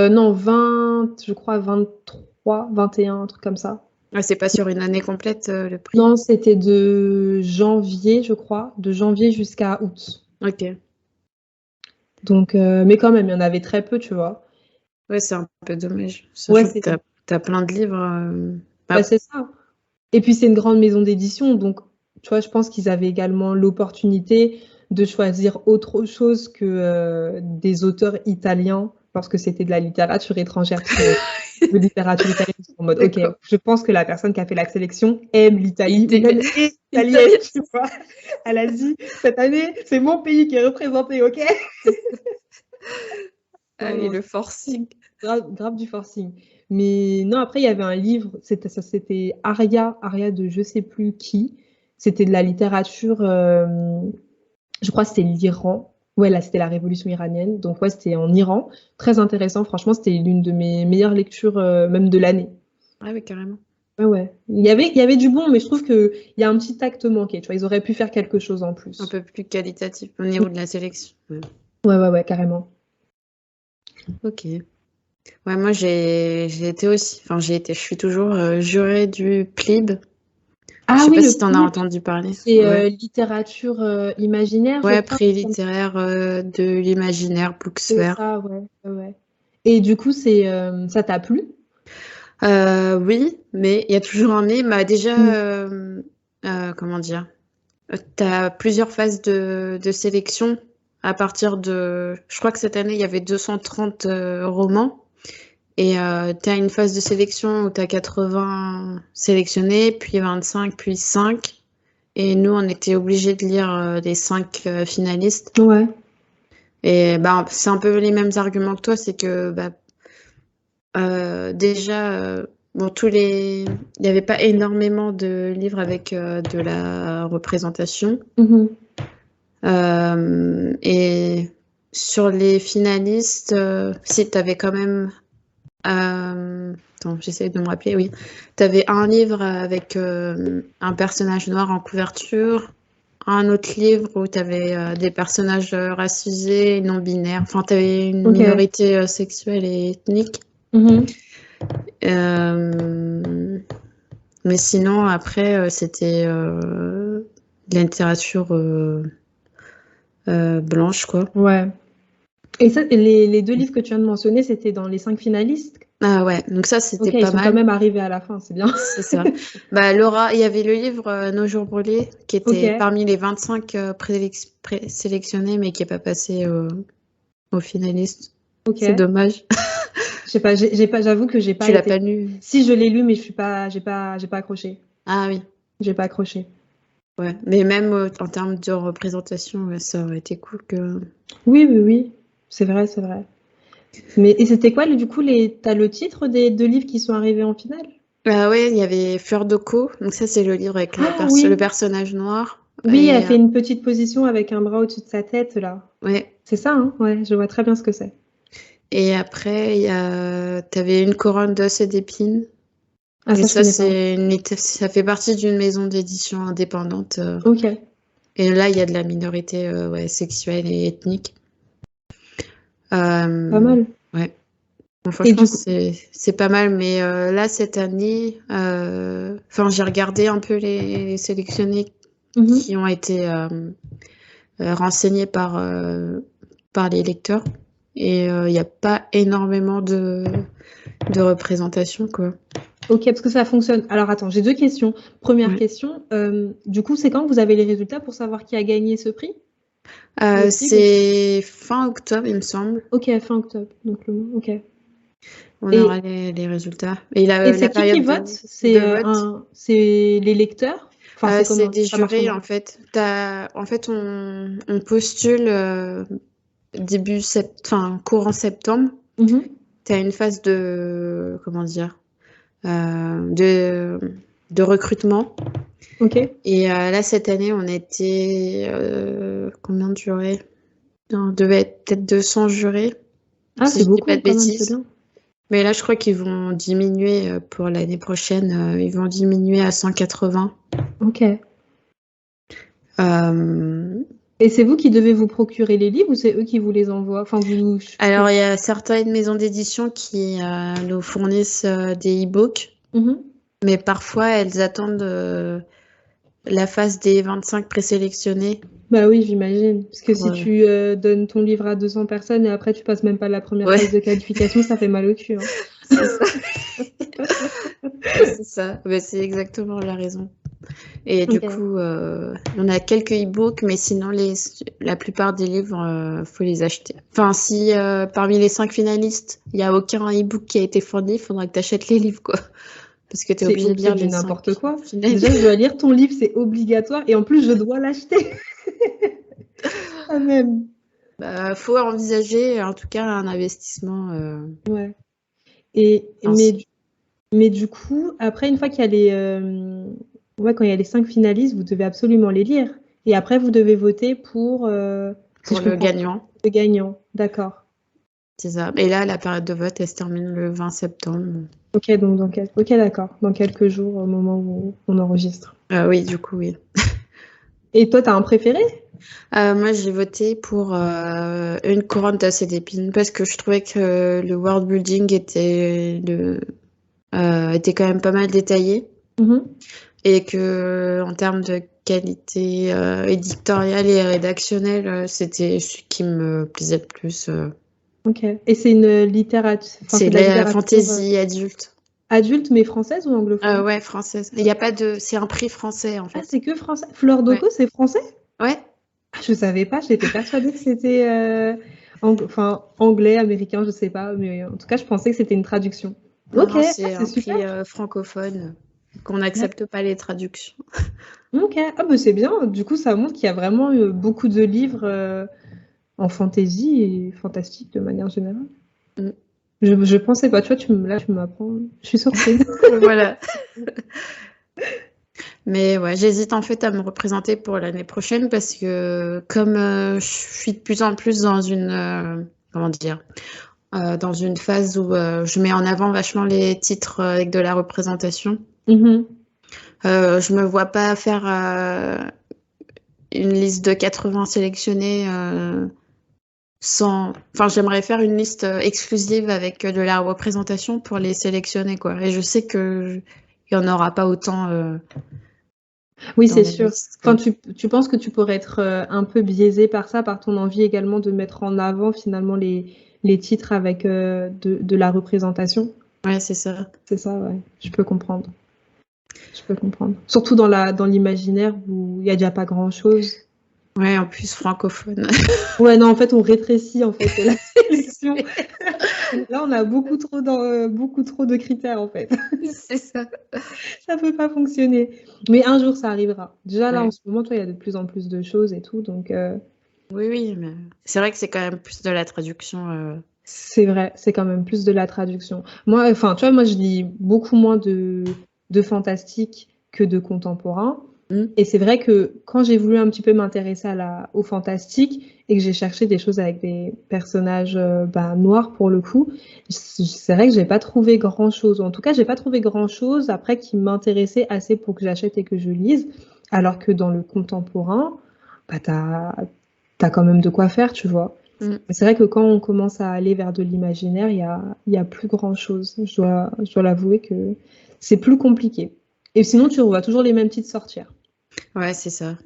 non, 20, je crois 23, 21, un truc comme ça. Ah, c'est pas sur une année complète, le prix? Non, c'était de janvier, je crois, de janvier jusqu'à août. Ok. Donc, mais quand même, il y en avait très peu, tu vois. Ouais, c'est un peu dommage. Ouais, Sachant que t'as plein de livres. bah, Ah, c'est ça. Et puis, c'est une grande maison d'édition, donc, tu vois, je pense qu'ils avaient également l'opportunité de choisir autre chose que des auteurs italiens, parce que c'était de la littérature étrangère, de littérature italienne. Ils sont en mode, ok, d'accord. je pense que la personne qui a fait la sélection aime l'Italie, ou même est italienne, Italienne. tu vois. Elle a dit, cette année, c'est mon pays qui est représenté, ok? Ah Non, oui, non, le forcing. grave du forcing. Mais non, après, il y avait un livre, c'était Aria de je sais plus qui. C'était de la littérature, je crois que c'était l'Iran. Ouais, là, c'était la révolution iranienne. Donc, ouais, c'était en Iran. Très intéressant. Franchement, c'était l'une de mes meilleures lectures, même de l'année. Ah oui, carrément. Ouais, ouais. Il y avait du bon, mais je trouve qu'il y a un petit acte manqué. Tu vois, ils auraient pu faire quelque chose en Un plus. peu plus qualitatif au niveau de la sélection. Ouais. Ouais, ouais, ouais, carrément. Ok. Ouais, moi j'ai été aussi, enfin je suis toujours jurée du PLIB. Je Ah sais oui, pas le si t'en as PLIB, entendu parler. c'est Ouais. littérature imaginaire, je Ouais, crois. prix littéraire de l'imaginaire C'est Booksware. ça, ouais, ouais, ouais. Et du coup, ça t'a plu? Oui, mais il y a toujours un mais. Bah, déjà, Mm. comment dire? T'as plusieurs phases de sélection à partir de. Je crois que cette année, il y avait 230 romans. Et tu as une phase de sélection où tu as 80 sélectionnés, puis 25, puis 5. Et nous, on était obligés de lire les 5 finalistes. Ouais. Et bah, c'est un peu les mêmes arguments que toi, c'est que bah, déjà, bon, il n'y avait pas énormément de livres avec de la représentation. Mhm. Et sur les finalistes, si tu avais quand même attends, j'essaie de me rappeler, oui. Tu avais un livre avec un personnage noir en couverture, un autre livre où tu avais des personnages racisés, non binaires, enfin, tu avais une Ok. minorité sexuelle et ethnique. Mhm. Euh, mais sinon, après, c'était de la littérature blanche, quoi. Ouais. Et ça, les 2 livres que tu viens de mentionner, c'était dans les 5 finalistes? Ah ouais, donc ça, c'était OK, ils pas sont quand mal. même arrivés à la fin, c'est bien. C'est ça. Bah, Laura, il y avait le livre Nos jours brûlés qui était OK, parmi les 25 présélectionnés, mais qui n'est pas passé aux finalistes. OK. C'est dommage. Je sais pas, j'avoue que j'ai pas Tu l'as été. pas lu? Si, je l'ai lu, mais j'ai pas accroché. Ah oui, J'ai pas accroché. ouais. Mais même en termes de représentation, ouais, ça aurait été cool que. Oui, oui, oui. C'est vrai, c'est vrai. Mais et c'était quoi, du coup, t'as le titre des 2 livres qui sont arrivés en finale? Ah ouais, il y avait Fleur de Co. Donc ça, c'est le livre avec Ah le oui, personnage noir. oui, elle Et fait une petite position avec un bras au-dessus de sa tête, là. ouais. C'est ça, hein? Ouais, je vois très bien ce que c'est. Et après, t'avais Une couronne d'os et d'épines. Ah, Et ça, je ça, connais pas. ça fait partie d'une maison d'édition indépendante. OK, Et là, il y a de la minorité ouais, sexuelle et ethnique. pas Euh, mal. ouais. Bon, Et franchement, du coup, c'est pas mal. Mais là, cette année, enfin, j'ai regardé un peu les sélectionnés mhm. qui ont été renseignés par les lecteurs. Et il n'y a pas énormément de représentation, quoi. OK, parce que ça fonctionne. Alors attends, j'ai 2 questions. Première Ouais. question, du coup, c'est quand que vous avez les résultats pour savoir qui a gagné ce prix? Votre livre? C'est fin octobre, il me semble. OK, fin octobre, donc OK. On aura Et les résultats. Et c'est la qui période vote? de vote, C'est les lecteurs? Enfin, c'est c'est comment? des Ça marche jurés, comment? en fait. En fait, on postule enfin, courant septembre. Mhm. Tu as une phase de, comment dire, de recrutement. OK. Et là, cette année, on était, combien de jurés? On devait être peut-être 200 jurés, Ah, si c'est je dis pas beaucoup de quand même, c'est bêtises. bien. Mais là, je crois qu'ils vont diminuer pour l'année prochaine. Ils vont diminuer à 180. OK. Euh, Et c'est vous qui devez vous procurer les livres ou c'est eux qui vous les envoient? Enfin, alors, il y a certaines maisons d'édition qui nous fournissent des e-books, Mhm. mais parfois, elles attendent la phase des 25 présélectionnés Bah oui, j'imagine. Parce que pour... si tu donnes ton livre à 200 personnes et après tu passes même pas la première phase de Ouais, qualification, ça fait mal au cul, hein. c'est ça. C'est ça. Ouais, c'est exactement la raison. Et du OK. coup, on a quelques e-books, mais sinon, la plupart des livres, faut les acheter. Enfin, si parmi les 5 finalistes, il n'y a aucun e-book qui a été fourni, il faudra que tu achètes les livres, quoi. Parce que tu es obligé de C'est lire du les n'importe 5 quoi. Déjà, je finalistes. dois lire ton livre, c'est obligatoire et en plus, je dois l'acheter. Ah même. Bah, faut envisager, en tout cas, un investissement Ouais. Et financier. mais du coup, après, une fois qu'il y a ouais, quand il y a les 5 finalistes, vous devez absolument les lire. Et après, vous devez voter pour, si Pour je le comprends, gagnant, le gagnant. D'accord. c'est ça. Et là, la période de vote, elle se termine le 20 septembre. Ok, donc ok, d'accord. Dans quelques jours, au moment où on enregistre. Oui, du coup, oui. Et toi, t'as un préféré? Moi, j'ai voté pour Une couronne d'os et d'épines parce que je trouvais que le world building était quand même pas mal détaillé Mhm. et que en termes de qualité éditoriale et rédactionnelle, c'était ce qui me plaisait le plus. Ok. Et c'est une littérature, enfin, c'est C'est de la la littérature fantaisie adulte. adulte, mais française ou anglophone? Ouais, française. Il y a pas de, c'est un prix français en Ah, fait. c'est que français. Fleur Ouais. d'Oco, c'est français? Ouais. Ah, je savais pas, j'étais persuadée que c'était enfin, anglais, américain, je sais pas, mais en tout cas, je pensais que c'était une traduction. Non, Ok, non, ah, c'est c'est un super. prix francophone qu'on D'ac- n'accepte pas les traductions. Ok, ah bah c'est bien. Du coup, ça montre qu'il y a vraiment beaucoup de livres en fantasy et fantastique de manière générale. Mm. Je pensais pas, tu vois, là, tu m'apprends. Je suis surprise. Voilà. Mais ouais, j'hésite en fait à me représenter pour l'année prochaine parce que comme je suis de plus en plus dans une comment dire dans une phase où je mets en avant vachement les titres avec de la représentation. Mhm. Je me vois pas faire une liste de 80 sélectionnés sans. Enfin, j'aimerais faire une liste exclusive avec de la représentation pour les sélectionner quoi. Et je sais que il y en aura pas autant Oui, dans c'est les sûr. listes, Enfin, quoi. tu penses que tu pourrais être un peu biaisé par ça, par ton envie également de mettre en avant finalement les titres avec de la représentation? Ouais, c'est ça. C'est ça, ouais. Je peux comprendre. Je peux comprendre. Surtout dans l'imaginaire où il y a déjà pas grand-chose. Ouais, en plus francophone. Ouais, non, en fait, on rétrécit en fait la sélection. Là, on a beaucoup trop de critères en fait. C'est ça. Ça peut pas fonctionner. Mais un jour, ça arrivera. Déjà là, en Ouais. ce moment, toi, il y a de plus en plus de choses et tout, donc Oui, oui, mais c'est vrai que c'est quand même plus de la traduction. c'est vrai, c'est quand même plus de la traduction. Moi, enfin, tu vois, moi, je lis beaucoup moins de fantastique que de contemporain. Hmm. Et c'est vrai que quand j'ai voulu un petit peu m'intéresser au fantastique et que j'ai cherché des choses avec des personnages noirs pour le coup, c'est vrai que j'ai pas trouvé grand-chose. En tout cas, j'ai pas trouvé grand-chose après qui m'intéressait assez pour que j'achète et que je lise. Alors que dans le contemporain, bah, t'as quand même de quoi faire, tu vois. Hmm. Mais c'est vrai que quand on commence à aller vers de l'imaginaire, il y a plus grand-chose. Je dois l'avouer que c'est plus compliqué. Et sinon, tu revois toujours les mêmes titres sortir. Ouais, c'est ça.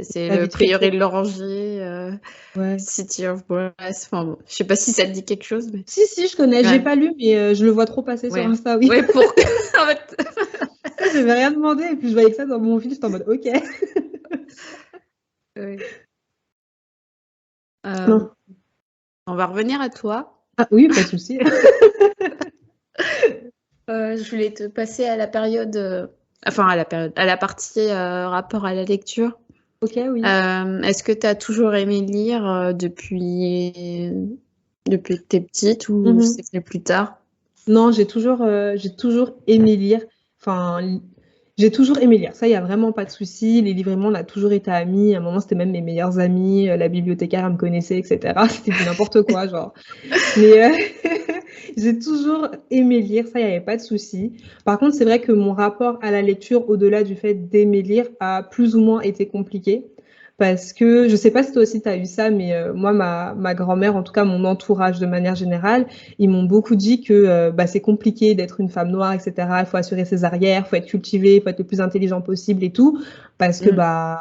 C'est La le vie très prieuré courte. de l'Oranger, Ouais. City of Brass. Enfin, bon, je sais pas si ça te dit quelque chose, mais Si, je connais. J'ai ouais, pas lu, mais je le vois trop passer sur ouais, Insta, oui. ouais. Pour en fait, Ça, j'avais rien demandé, et puis je voyais que ça dans mon fil, j'étais en mode OK. ouais. Euh, Non. on va revenir à toi. Ah oui, pas de souci. Je voulais te passer à la période, enfin à la période, à la partie rapport à la lecture. OK, oui. Est-ce que tu as toujours aimé lire depuis que t'es petite ou Mhm. c'est venu plus tard? Non, j'ai toujours aimé lire. Enfin, j'ai toujours aimé lire. Ça, il y a vraiment pas de souci. Les livres et moi, on a toujours été amis. À un moment, c'était même mes meilleurs amis. La bibliothécaire, elle me connaissait, etc. C'était du n'importe quoi, genre. Mais j'ai toujours aimé lire, ça, il n'y avait pas de souci. Par contre, c'est vrai que mon rapport à la lecture, au-delà du fait d'aimer lire, a plus ou moins été compliqué. Parce que je sais pas si toi aussi tu as eu ça, mais moi, ma grand-mère, en tout cas mon entourage de manière générale, ils m'ont beaucoup dit que c'est compliqué d'être une femme noire, etc. Il faut assurer ses arrières, il faut être cultivé, il faut être le plus intelligent possible et tout. Parce que Mm.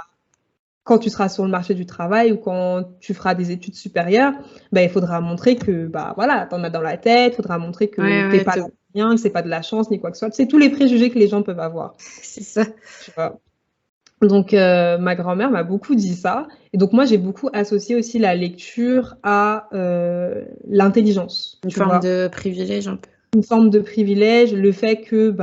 quand tu seras sur le marché du travail ou quand tu feras des études supérieures, il faudra montrer que voilà, t'en as dans la tête, il faudra montrer que Ouais, t'es ouais, pas là pour rien, que c'est pas de la chance ni quoi que ce soit. C'est tous les préjugés que les gens peuvent avoir, c'est ça. tu vois. Donc ma grand-mère m'a beaucoup dit ça, et donc moi j'ai beaucoup associé aussi la lecture à l'intelligence, Une tu forme vois, de privilège un peu. une forme de privilège, le fait que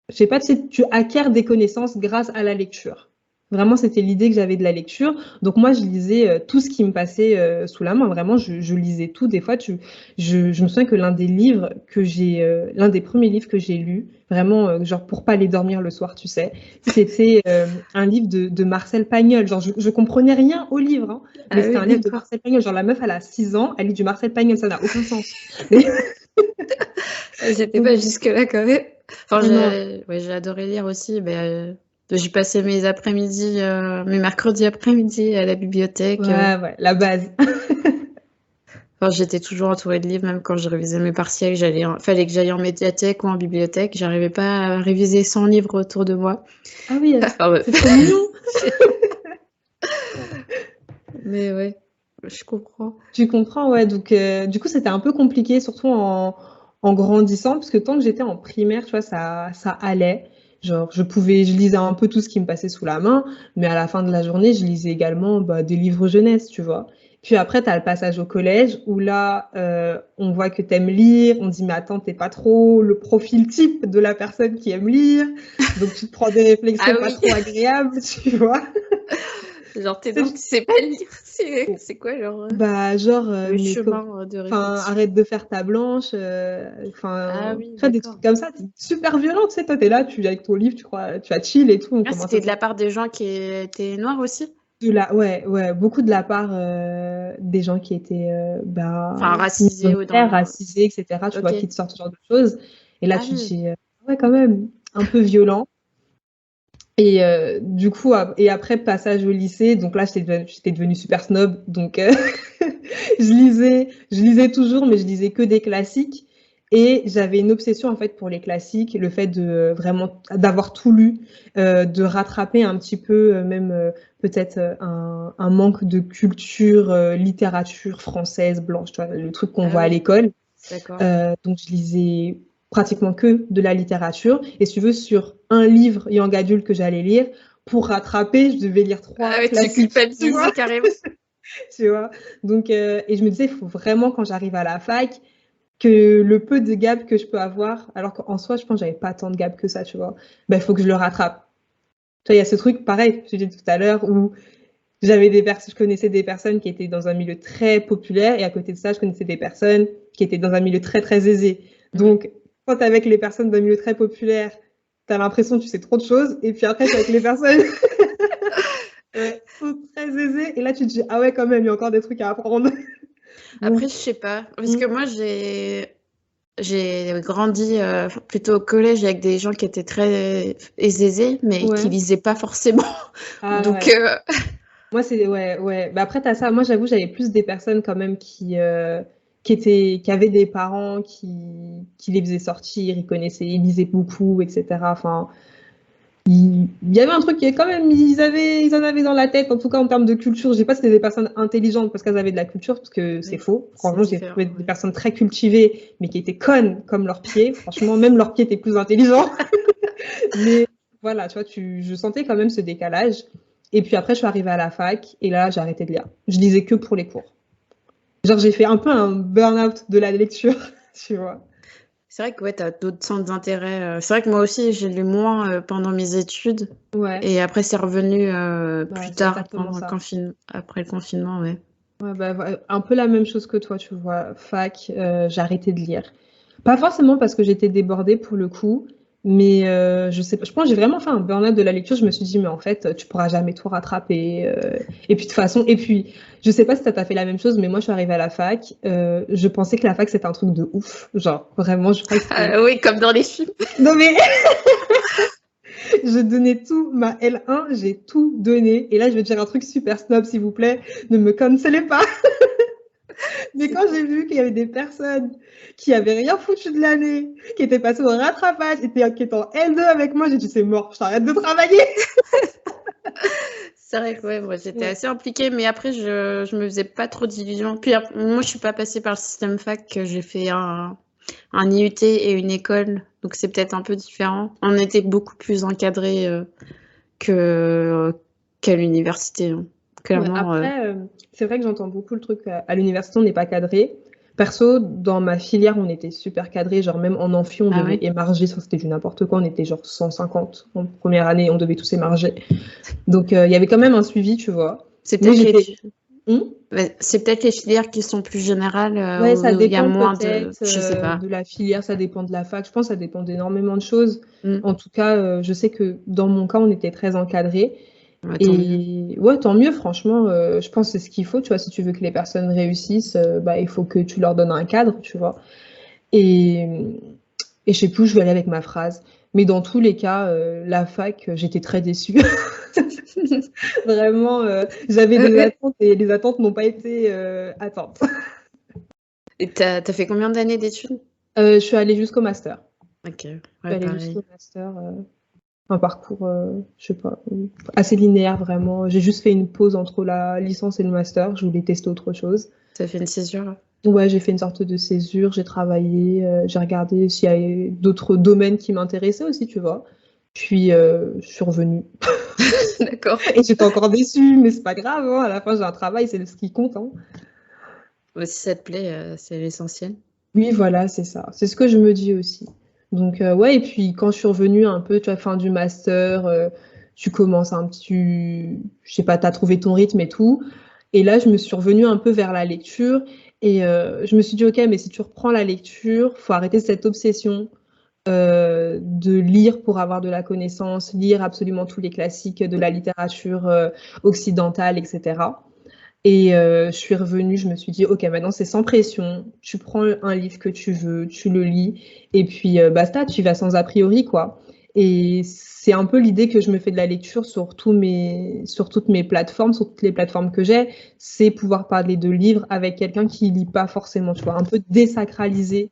je sais pas, tu acquiers des connaissances grâce à la lecture. Vraiment, c'était l'idée que j'avais de la lecture. Donc moi, je lisais tout ce qui me passait sous la main. Vraiment, je lisais tout. Des fois, je me souviens que l'un des premiers livres que j'ai lu, vraiment, genre pour pas aller dormir le soir, tu sais, c'était un livre de Marcel Pagnol. Genre, je comprenais rien au livre, hein, mais Ah c'était oui, un livre de d'accord. Marcel Pagnol. Genre, la meuf, elle a 6 ans, elle lit du Marcel Pagnol, ça n'a aucun sens. Mais, J'étais donc, pas jusque-là quand même. Enfin, non, j'ai adoré lire aussi. J'ai passé mes après-midi, mes mercredis après-midi à la bibliothèque. ouais, la base. Enfin, j'étais toujours entourée de livres, même quand je révisais mes partiels. Fallait que j'aille en médiathèque ou en bibliothèque. J'arrivais pas à réviser 100 livres autour de moi. Ah oui, Enfin, bref. c'est trop mignon. Mais ouais, je comprends. Tu comprends, ouais. Donc, du coup, c'était un peu compliqué, surtout en grandissant, parce que tant que j'étais en primaire, tu vois, ça allait. Genre, je lisais un peu tout ce qui me passait sous la main, mais à la fin de la journée, je lisais également des livres jeunesse, tu vois. Puis après, tu as le passage au collège, où là, on voit que tu aimes lire, on dit, mais attends, t'es pas trop le profil type de la personne qui aime lire, donc tu te prends des réflexions Ah pas oui, trop agréables, tu vois. genre t'es donc tu sais pas lire. C'est quoi genre Genre, le chemin de enfin, réflexion? arrête de faire ta blanche, Ah enfin, oui, tu vois, des trucs d'accord. comme ça, c'est super violent, tu sais, toi, t'es là, avec ton livre, tu vas chill et tout, on Ah, commence à c'était de se... la part des gens qui étaient noirs aussi? Ouais, beaucoup de la part des gens qui étaient Enfin, racisés ou minoritaires, dans... racisés, etc., tu vois, Ok. qui te sortent ce genre de choses. Et là, Ah tu te oui. dis, ouais, quand même, un peu violent. Et du coup, et après, passage au lycée, donc là, j'étais devenue super snob, donc je lisais toujours, mais je lisais que des classiques. Et j'avais une obsession en fait pour les classiques, le fait de vraiment d'avoir tout lu, de rattraper un petit peu même peut-être un manque de culture littérature française blanche, tu vois, le truc qu'on Ah voit à oui, l'école. d'accord. Donc je lisais pratiquement que de la littérature. Et si tu veux, sur un livre young adulte que j'allais lire, pour rattraper, je devais lire Ah 3 ouais, tu classiques, tu vois. culpabilises carrément. Tu vois. Donc, et je me disais, il faut vraiment, quand j'arrive à la fac, que le peu de gap que je peux avoir, alors qu'en soi, je pense que j'avais pas tant de gap que ça, tu vois, ben, il faut que je le rattrape. Tu vois, il y a ce truc, pareil, je dit tout à l'heure, où je connaissais des personnes qui étaient dans un milieu très populaire, et à côté de ça, je connaissais des personnes qui étaient dans un milieu très, très aisé. Donc, quand t'es avec les personnes d'un milieu très populaire, t'as l'impression que tu sais trop de choses, et puis après, t'es avec les personnes sont très aisées, et là, tu te dis, ah ouais, quand même, il y a encore des trucs à apprendre. Donc, Après, je sais pas, parce que moi, j'ai grandi plutôt au collège avec des gens qui étaient très aisés, mais qui ouais. lisaient pas forcément. Ah Donc, ouais. Moi, c'est ouais, ouais. Bah, après, t'as ça. Moi, j'avoue, j'avais plus des personnes quand même qui avaient des parents qui les faisaient sortir, ils connaissaient, ils lisaient beaucoup, etc. Enfin, il y avait un truc qui est quand même, ils en avaient dans la tête, en tout cas en termes de culture. Je sais pas si c'était des personnes intelligentes parce qu'elles avaient de la culture, parce que c'est oui, faux. c'est Franchement, j'ai différent. trouvé des Ouais. personnes très cultivées, mais qui étaient connes comme leurs pieds. Franchement, même leurs pieds étaient plus intelligents. Mais voilà, tu vois, je sentais quand même ce décalage. Et puis après, je suis arrivée à la fac et là, j'ai arrêté de lire. Je lisais que pour les cours. Genre, j'ai fait un peu un burn-out de la lecture, tu vois. C'est vrai que ouais, tu as d'autres centres d'intérêt. C'est vrai que moi aussi, j'ai lu moins pendant mes études. Ouais, Et après, c'est revenu bah, plus c'est tard, exactement ça. après le confinement, ouais. Ouais, bah, un peu la même chose que toi, tu vois. Fac, j'ai arrêté de lire. Pas forcément parce que j'étais débordée pour le coup, mais je sais pas, je pense que j'ai vraiment fait un burn-out de la lecture. Je me suis dit, mais en fait, tu pourras jamais tout rattraper. Et puis de toute façon, et puis, je sais pas si ça t'a fait la même chose, mais moi, je suis arrivée à la fac. Je pensais que la fac, c'était un truc de ouf. Genre, vraiment, je croyais que c'était. Ah oui, comme dans les films. Non, mais je donnais tout, ma L1, j'ai tout donné. Et là, je vais te dire un truc super snob, s'il vous plaît. Ne me cancelez pas. Mais quand j'ai vu qu'il y avait des personnes qui avaient rien foutu de l'année, qui étaient passées au rattrapage, qui étaient en L2 avec moi, j'ai dit c'est mort, je t'arrête de travailler. C'est vrai que ouais, moi, j'étais Ouais. assez impliquée, mais après, je me faisais pas trop d'illusions. Puis moi, je suis pas passée par le système fac, j'ai fait un IUT et une école, donc c'est peut-être un peu différent. On était beaucoup plus encadrés que qu'à l'université, hein. Ouais, Clairement. après, c'est vrai que j'entends beaucoup le truc à l'université, on n'est pas cadré. Perso, dans ma filière, on était super cadré, genre même en amphi, on Ah devait ouais. émarger, ça c'était du n'importe quoi, on était genre 150 en première année, on devait tous émarger. Donc il y avait quand même un suivi, tu vois. C'est Mais peut-être j'étais. Hmm. ouais, c'est peut-être les filières qui sont plus générales, Ouais, ça où il y a dépend moins de, peut-être je sais pas. de la filière, ça dépend de la fac. Je pense que ça dépend d'énormément de choses. Mm. En tout cas, je sais que dans mon cas, on était très encadrés. Ouais, tant mieux. Et ouais, tant mieux, franchement, je pense que c'est ce qu'il faut, tu vois, si tu veux que les personnes réussissent, bah, il faut que tu leur donnes un cadre, tu vois. Et, et je sais plus où je vais aller avec ma phrase. Mais dans tous les cas, la fac, j'étais très déçue. Vraiment, j'avais des Euh, attentes et les attentes n'ont pas été atteintes. Et t'as fait combien d'années d'études? Je suis allée jusqu'au master. Ok, Je ouais, suis allée pareil. jusqu'au master, un parcours, je sais pas, assez linéaire vraiment. J'ai juste fait une pause entre la licence et le master. Je voulais tester autre chose. T'as fait une césure, là? Ouais, j'ai fait une sorte de césure, j'ai travaillé, j'ai regardé s'il y avait d'autres domaines qui m'intéressaient aussi, tu vois. Puis je suis revenue. D'accord. Et j'étais encore déçue, mais c'est pas grave, hein. À la fin, j'ai un travail, c'est ce qui compte, hein. Ouais, si ça te plaît, c'est l'essentiel. Oui, voilà, c'est ça. C'est ce que je me dis aussi. Donc, ouais, et puis quand je suis revenue un peu, tu vois, fin du master, tu commences un petit, je sais pas, t'as trouvé ton rythme et tout. Et là, je me suis revenue un peu vers la lecture et je me suis dit, ok, mais si tu reprends la lecture, faut arrêter cette obsession de lire pour avoir de la connaissance, lire absolument tous les classiques de la littérature occidentale, etc. Et je suis revenue, je me suis dit, ok, maintenant c'est sans pression, tu prends un livre que tu veux, tu le lis, et puis basta, tu vas sans a priori, quoi. Et c'est un peu l'idée que je me fais de la lecture sur sur toutes mes plateformes, sur toutes les plateformes que j'ai, c'est pouvoir parler de livres avec quelqu'un qui lit pas forcément, tu vois, un peu désacraliser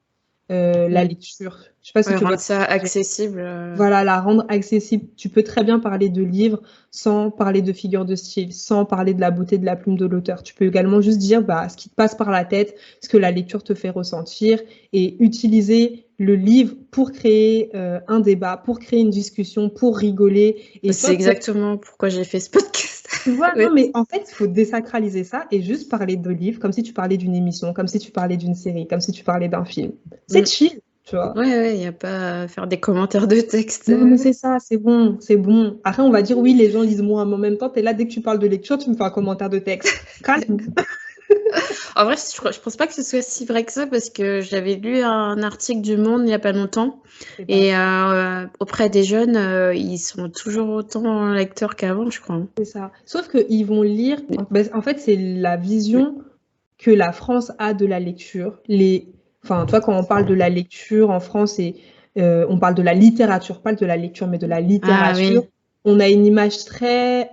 la lecture. Je sais pas si Ouais, tu vois rendre ce que ça je veux dire. accessible. Voilà, la rendre accessible. Tu peux très bien parler de livres sans parler de figure de style, sans parler de la beauté de la plume de l'auteur. Tu peux également juste dire ce qui te passe par la tête, ce que la lecture te fait ressentir et utiliser le livre pour créer un débat, pour créer une discussion, pour rigoler. Et tu C'est vois, exactement pourquoi j'ai fait ce podcast. tu vois, non, Ouais. mais en fait, il faut désacraliser ça et juste parler de livres comme si tu parlais d'une émission, comme si tu parlais d'une série, comme si tu parlais d'un film. C'est chill, tu vois. Ouais, il n'y a pas à faire des commentaires de texte. Non, mais c'est ça, c'est bon, c'est bon. Après, on va dire oui, les gens lisent moins, mais en même temps, tu es là, dès que tu parles de lecture, tu me fais un commentaire de texte. Calme. En vrai, je pense pas que ce soit si vrai que ça parce que j'avais lu un article du Monde il y a pas longtemps C'est pas et vrai, auprès des jeunes, ils sont toujours autant lecteurs qu'avant, je crois. c'est ça. Sauf qu'ils vont lire, en fait, c'est la vision que la France a de la lecture. Enfin, toi, quand on parle de la lecture en France, on parle de la littérature, pas de la lecture, mais de la Ah littérature. oui, On a une image très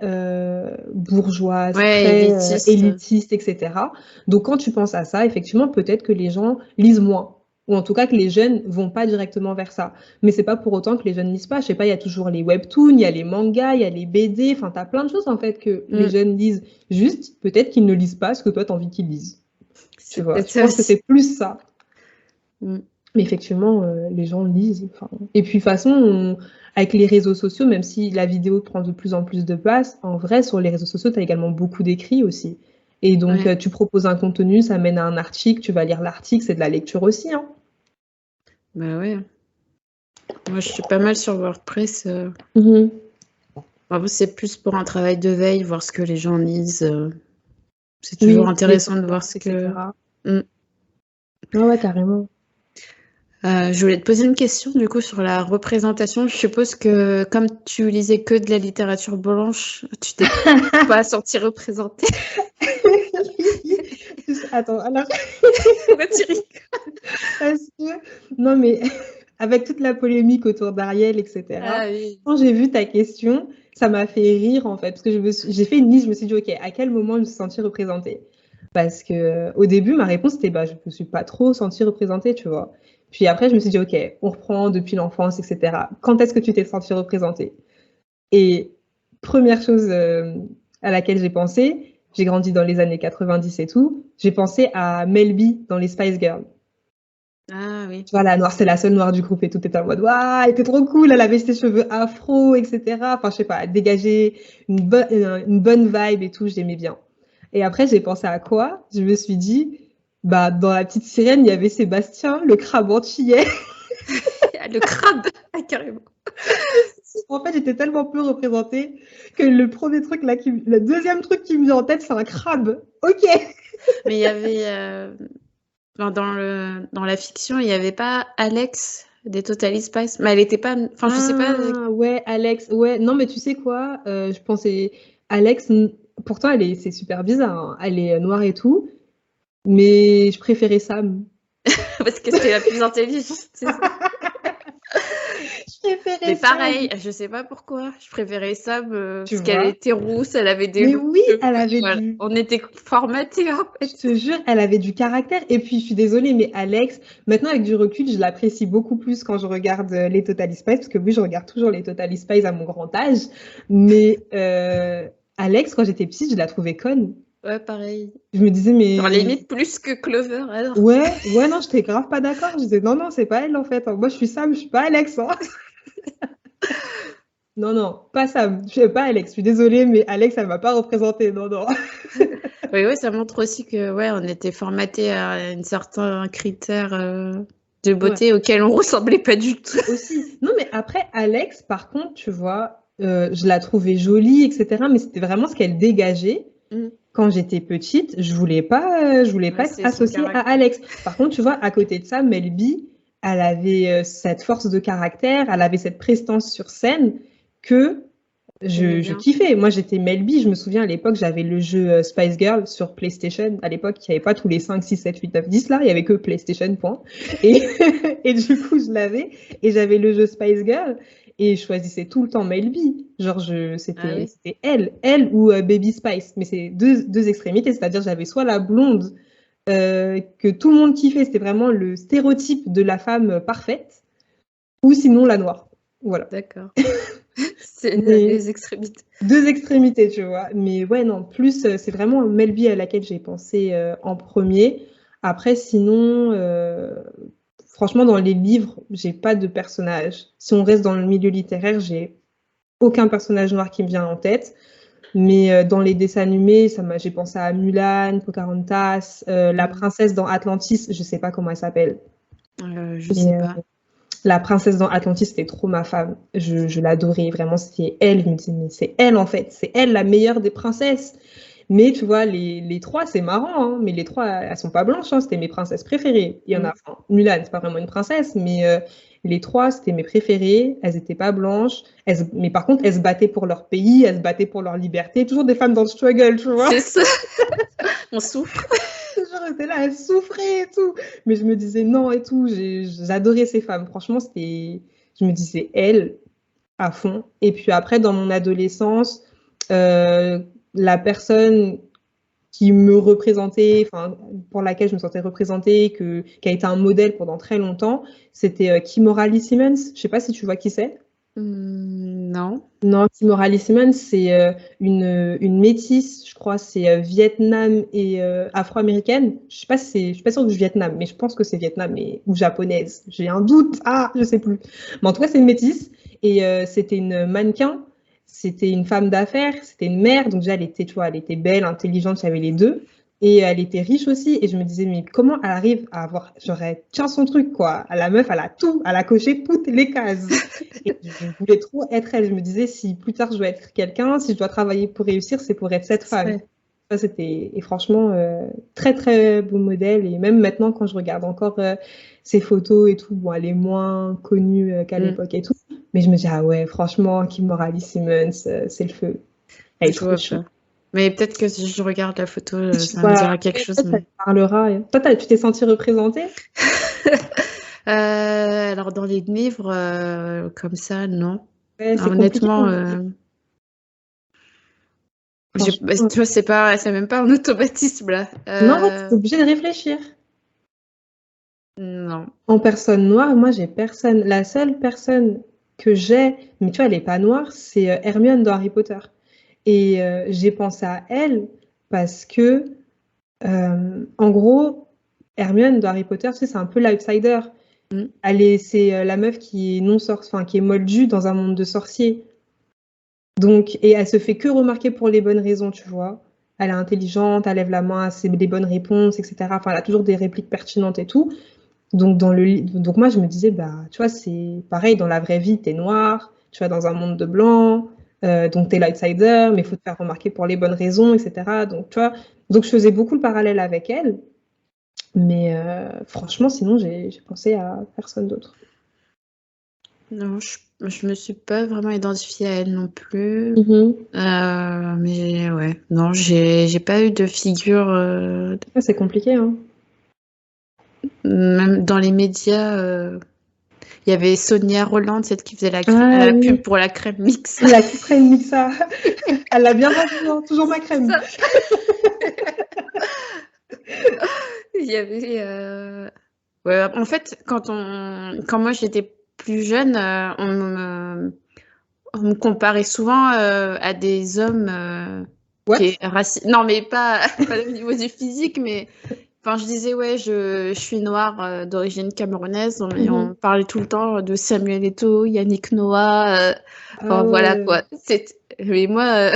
bourgeoise, ouais, très élitiste. élitiste, etc. Donc, quand tu penses à ça, effectivement, peut-être que les gens lisent moins. Ou en tout cas que les jeunes vont pas directement vers ça. Mais c'est pas pour autant que les jeunes lisent pas. Je sais pas, il y a toujours les webtoons, il y a les mangas, il y a les BD. Enfin, t'as plein de choses en fait que les jeunes lisent. Juste, peut-être qu'ils ne lisent pas ce que toi t'as envie qu'ils lisent. Tu C'est vois, peut-être je ça pense que aussi. c'est plus ça. Mm. Mais effectivement, les gens lisent. Enfin, et puis, de toute façon, avec les réseaux sociaux, même si la vidéo prend de plus en plus de place, en vrai, sur les réseaux sociaux, tu as également beaucoup d'écrits aussi. Et donc, Ouais. tu proposes un contenu, ça mène à un article, tu vas lire l'article, c'est de la lecture aussi, hein. Bah ouais. Moi, je suis pas mal sur WordPress. Mhm. Bon, c'est plus pour un travail de veille, voir ce que les gens lisent. C'est toujours Oui, les intéressant de voir tendances, ce que. etc. Mm. Ouais, ouais, carrément. Je voulais te poser une question du coup sur la représentation. Je suppose que comme tu lisais que de la littérature blanche, tu t'es pas senti représentée. Attends, alors, Pourquoi tu rigoles? parce que, non, mais avec toute la polémique autour d'Ariel, etc., Ah oui. quand j'ai vu ta question, ça m'a fait rire en fait, parce que j'ai fait une liste, je me suis dit, ok, à quel moment je me suis sentie représentée? Parce que au début, ma réponse était, je me suis pas trop sentie représentée, tu vois. Puis après, je me suis dit, ok, on reprend depuis l'enfance, etc. Quand est-ce que tu t'es sentie représentée? Et première chose à laquelle j'ai pensé, j'ai grandi dans les années 90 et tout, j'ai pensé à Mel B dans les Spice Girls. Ah oui. Tu vois, la noire, c'est la seule noire du groupe et tout était en mode, waouh, elle était trop cool, elle avait ses cheveux afro, etc. Enfin, je sais pas, elle dégageait une bonne vibe et tout, j'aimais bien. Et après, j'ai pensé à quoi? Je me suis dit, dans La Petite Sirène, il y avait Sébastien, le crabe antillais. Le crabe, ah, carrément. En fait, j'étais tellement peu représentée que le deuxième truc qui me vient en tête, c'est un crabe. Ok. Mais il y avait dans la fiction, il n'y avait pas Alex des Totally Spice, mais elle était pas. Enfin, je sais pas. Ah, ouais, Alex. Ouais, non, mais tu sais quoi? Je pensais, Alex, pourtant, c'est super bizarre, hein. Elle est noire et tout, mais je préférais Sam. Parce que c'était la plus intelligente. C'est ça. Je préférais Mais Sam, pareil, je sais pas pourquoi. Je préférais Sam tu parce qu'elle vois. était rousse, elle avait des Mais longs oui, cheveux. elle avait Voilà. du. On était formatés en Je fait. te jure, elle avait du caractère. Et puis, je suis désolée, mais Alex, maintenant avec du recul, je l'apprécie beaucoup plus quand je regarde les Totally Spies, parce que oui, je regarde toujours les Totally Spies à mon grand âge. Mais Alex, quand j'étais petite, je la trouvais conne. Ouais, pareil. Je me disais, Genre mais limite plus que Clover alors. ouais, ouais, non, j'étais grave pas d'accord. Je disais, non, non, c'est pas elle en fait. Moi, je suis Sam, je suis pas Alex, hein. Non, non, pas Sam, je suis pas Alex. Je suis désolée, mais Alex, elle m'a pas représentée. Non, non. Oui, ouais, ça montre aussi que ouais, on était formatés à un certain critère de Ouais. beauté auquel on ressemblait pas du tout. Aussi. Non, mais après, Alex, par contre, tu vois, je la trouvais jolie, etc. Mais c'était vraiment ce qu'elle dégageait. Mm. Quand j'étais petite, je voulais Ouais, pas être c'est son associée à caractère. Alex. Par contre, tu vois, à côté de ça, Mel B, elle avait cette force de caractère, elle avait cette prestance sur scène que T'aimais je bien. kiffais. Moi, j'étais Mel B. Je me souviens à l'époque, j'avais le jeu Spice Girl sur PlayStation. À l'époque, il n'y avait pas tous les 5, 6, 7, 8, 9, 10 là. Il n'y avait que PlayStation, point. Et, et du coup, je l'avais. Et j'avais le jeu Spice Girl. Et je choisissais tout le temps Mel B. Genre, Ah oui. c'était elle ou Baby Spice. Mais c'est deux extrémités. C'est-à-dire, j'avais soit la blonde que tout le monde kiffait. C'était vraiment le stéréotype de la femme parfaite, ou sinon la noire. Voilà. D'accord. C'est les extrémités. 2 extrémités, tu vois. Mais ouais, non, plus, c'est vraiment Mel B à laquelle j'ai pensé en premier. Après, sinon, franchement, dans les livres, j'ai pas de personnage. Si on reste dans le milieu littéraire, j'ai aucun personnage noir qui me vient en tête. Mais dans les dessins animés, j'ai pensé à Mulan, Pocahontas, la princesse dans Atlantis, je sais pas comment elle s'appelle. Je sais pas. La princesse dans Atlantis, c'était trop ma femme. Je l'adorais, vraiment, c'était elle. Je me disais, mais c'est elle en fait, c'est elle la meilleure des princesses. Mais tu vois, les 3, c'est marrant, hein, mais les 3, elles sont pas blanches, hein, c'était mes princesses préférées. Il y en a, enfin, Mulan, c'est pas vraiment une princesse, mais les 3, c'était mes préférées. Elles étaient pas blanches, mais par contre, elles se battaient pour leur pays, elles se battaient pour leur liberté. Toujours des femmes dans le struggle, tu vois. C'est ça. On souffre. Genre, j'étais là, elles souffraient et tout. Mais je me disais non et tout. J'adorais ces femmes. Franchement, je me disais elles à fond. Et puis après, dans mon adolescence, la personne qui me représentait, enfin, pour laquelle je me sentais représentée, qui a été un modèle pendant très longtemps, c'était Kimora Lee Simmons. Je sais pas si tu vois qui c'est. Non. Non, Kimora Lee Simmons, c'est une métisse, je crois, c'est Vietnam et afro-américaine. Je suis pas sûre du Vietnam, mais je pense que c'est Vietnam ou japonaise. J'ai un doute. Ah, je sais plus. Mais en tout cas, c'est une métisse et c'était une mannequin. C'était une femme d'affaires, c'était une mère, donc déjà elle était belle, intelligente, j'avais les deux. Et elle était riche aussi, et je me disais, mais comment elle arrive à avoir, genre, elle tient son truc, quoi. La meuf, elle a tout, elle a coché toutes les cases. Et je voulais trop être elle. Je me disais, si plus tard je dois être quelqu'un, si je dois travailler pour réussir, c'est pour être cette femme. Ça, c'était, et franchement, très, très beau modèle. Et même maintenant, quand je regarde encore ses photos et tout, bon, elle est moins connue qu'à l'époque et tout. Mais je me dis, ah ouais, franchement, Kimora Lee Simmons, c'est le feu. Elle est trop chouette. Mais peut-être que si je regarde la photo, ça me dira quelque chose. Ça te parlera. Toi, tu t'es sentie représentée? Alors, dans les livres, comme ça, non. Ouais, c'est honnêtement, tu vois, c'est même pas un automatisme là. Non, t'es obligée de réfléchir. Non. En personne noire, moi, j'ai personne. La seule personne que j'ai, mais tu vois, elle n'est pas noire, c'est Hermione dans Harry Potter. Et j'ai pensé à elle parce que, en gros, Hermione dans Harry Potter, tu sais, c'est un peu l'outsider. C'est la meuf qui est qui est moldue dans un monde de sorciers. Donc, et elle se fait que remarquer pour les bonnes raisons, tu vois. Elle est intelligente, elle lève la main, c'est des bonnes réponses, etc. Enfin, elle a toujours des répliques pertinentes et tout. Donc, donc moi, je me disais, bah, tu vois, c'est pareil, dans la vraie vie, t'es noir, tu vas dans un monde de blancs, donc t'es l'outsider, mais il faut te faire remarquer pour les bonnes raisons, etc. Donc, tu vois, donc je faisais beaucoup le parallèle avec elle. Mais franchement, sinon, j'ai pensé à personne d'autre. Non, je me suis pas vraiment identifiée à elle non plus. Mais ouais, non, j'ai pas eu de figure. C'est compliqué, hein. Même dans les médias, il y avait Sonia Rolland, celle qui faisait la pub pour la crème Mix. La crème Mixa. Elle l'a bien vendu, hein, toujours ma crème. Il y avait. Ouais, en fait, quand moi j'étais plus jeune, on me comparait souvent à des hommes qui non, mais pas au niveau du physique, mais enfin, je disais, ouais, je suis noire d'origine camerounaise, mais on parlait tout le temps de Samuel Eto'o, Yannick Noah, voilà quoi. Mais moi,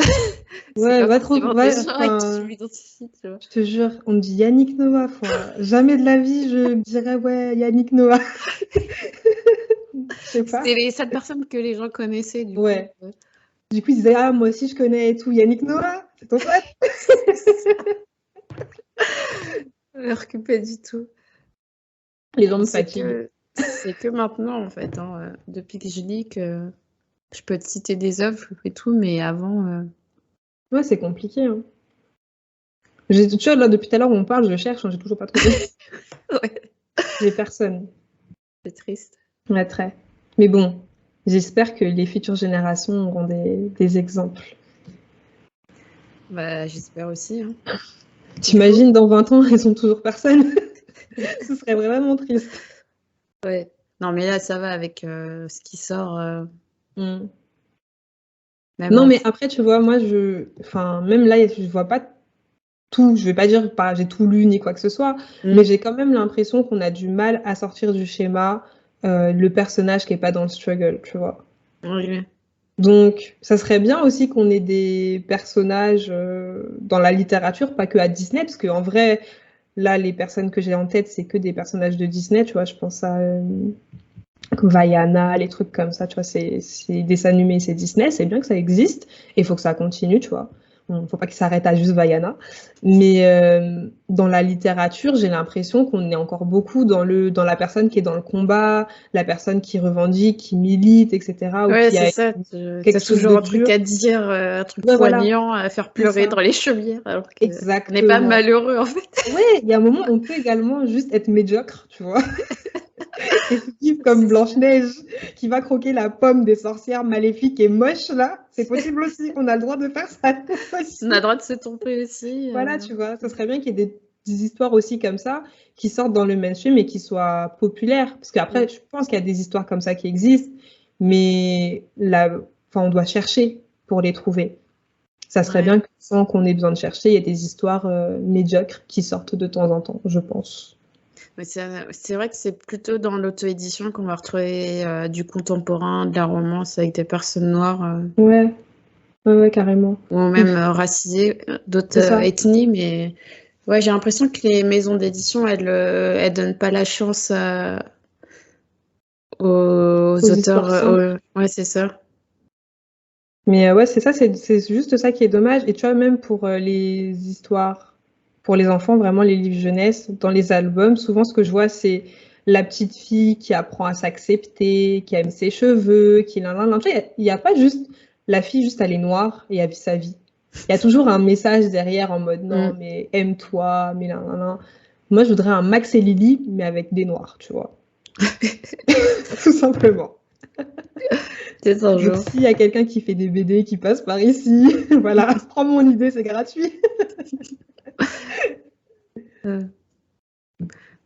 c'est pas forcément des gens avec qui je m'identifie, tu vois. Je te jure, on me dit Yannick Noah. Jamais de la vie, je dirais, ouais, Yannick Noah. Je sais pas. C'était les seules personnes que les gens connaissaient, du coup. Du coup, ils disaient, ah, moi aussi, je connais et tout. Yannick Noah, c'est ton pote. Alors que pas du tout. Les gens me fatiguent. C'est que maintenant, en fait, hein, depuis que je lis que je peux te citer des œuvres et tout, mais avant... Ouais, c'est compliqué. Hein. Tu vois, là, depuis tout à l'heure, on parle, je cherche, hein, j'ai toujours pas trouvé. Ouais. J'ai personne. C'est triste. Ouais, très. Mais bon, j'espère que les futures générations auront des exemples. Bah, j'espère aussi. Hein. T'imagines, dans 20 ans, elles sont toujours personne. Ce serait vraiment triste. Ouais. Non, mais là, ça va avec ce qui sort. Mm. Mais Non, bon. mais après, tu vois, moi, même là, je vois pas tout. Je vais pas dire j'ai tout lu ni quoi que ce soit, mais j'ai quand même l'impression qu'on a du mal à sortir du schéma le personnage qui est pas dans le struggle, tu vois. Oui. Donc, ça serait bien aussi qu'on ait des personnages dans la littérature, pas que à Disney, parce qu'en vrai, là, les personnes que j'ai en tête, c'est que des personnages de Disney, tu vois. Je pense à Vaiana, les trucs comme ça, tu vois. C'est dessins animés, c'est Disney, c'est bien que ça existe, et il faut que ça continue, tu vois. Bon, faut pas qu'il s'arrête à juste Vaiana. Mais dans la littérature, j'ai l'impression qu'on est encore beaucoup dans la personne qui est dans le combat, la personne qui revendique, qui milite, etc., ou Ouais, qui c'est a ça. quelque T'as chose toujours de un truc dur. à dire, un truc Ouais, voilà, poignant à faire c'est pleurer ça. dans les chaumières, alors qu'on n'est pas Exactement. malheureux, en fait. Ouais, il y a un moment, on peut également juste être médiocre, tu vois, et vivre comme C'est ça. Blanche-Neige qui va croquer la pomme des sorcières maléfiques et moches, là. C'est possible aussi, on a le droit de faire ça On a le aussi. droit de se tromper aussi. Voilà, tu vois, ça serait bien qu'il y ait des histoires aussi comme ça qui sortent dans le mainstream et qui soient populaires. Parce qu'après, je pense qu'il y a des histoires comme ça qui existent, mais enfin, on doit chercher pour les trouver. Ça serait Ouais. bien que sans qu'on ait besoin de chercher, il y ait des histoires médiocres qui sortent de temps en temps, je pense. Mais c'est vrai que c'est plutôt dans l'auto-édition qu'on va retrouver du contemporain, de la romance avec des personnes noires Ouais, ouais, ouais, carrément. ou même racisées, d'autres C'est ça. ethnies. Mais ouais, j'ai l'impression que les maisons d'édition, elles donnent pas la chance aux Aux auteurs. histoires simples. Ouais, c'est ça. Mais ouais, c'est ça, c'est juste ça qui est dommage. Et tu vois, même pour les histoires, pour les enfants, vraiment les livres jeunesse, dans les albums, souvent ce que je vois, c'est la petite fille qui apprend à s'accepter, qui aime ses cheveux, qui nan. Tu vois, il n'y a pas juste la fille, juste elle est noire et elle vit sa vie. Il y a toujours un message derrière en mode non, Mm. mais aime-toi, mais nan. Moi, je voudrais un Max et Lily, mais avec des noirs, tu vois. Tout simplement. Peut-être un Donc, jour. s'il y a quelqu'un qui fait des BD qui passe par ici, voilà, prends mon idée, c'est gratuit. Euh,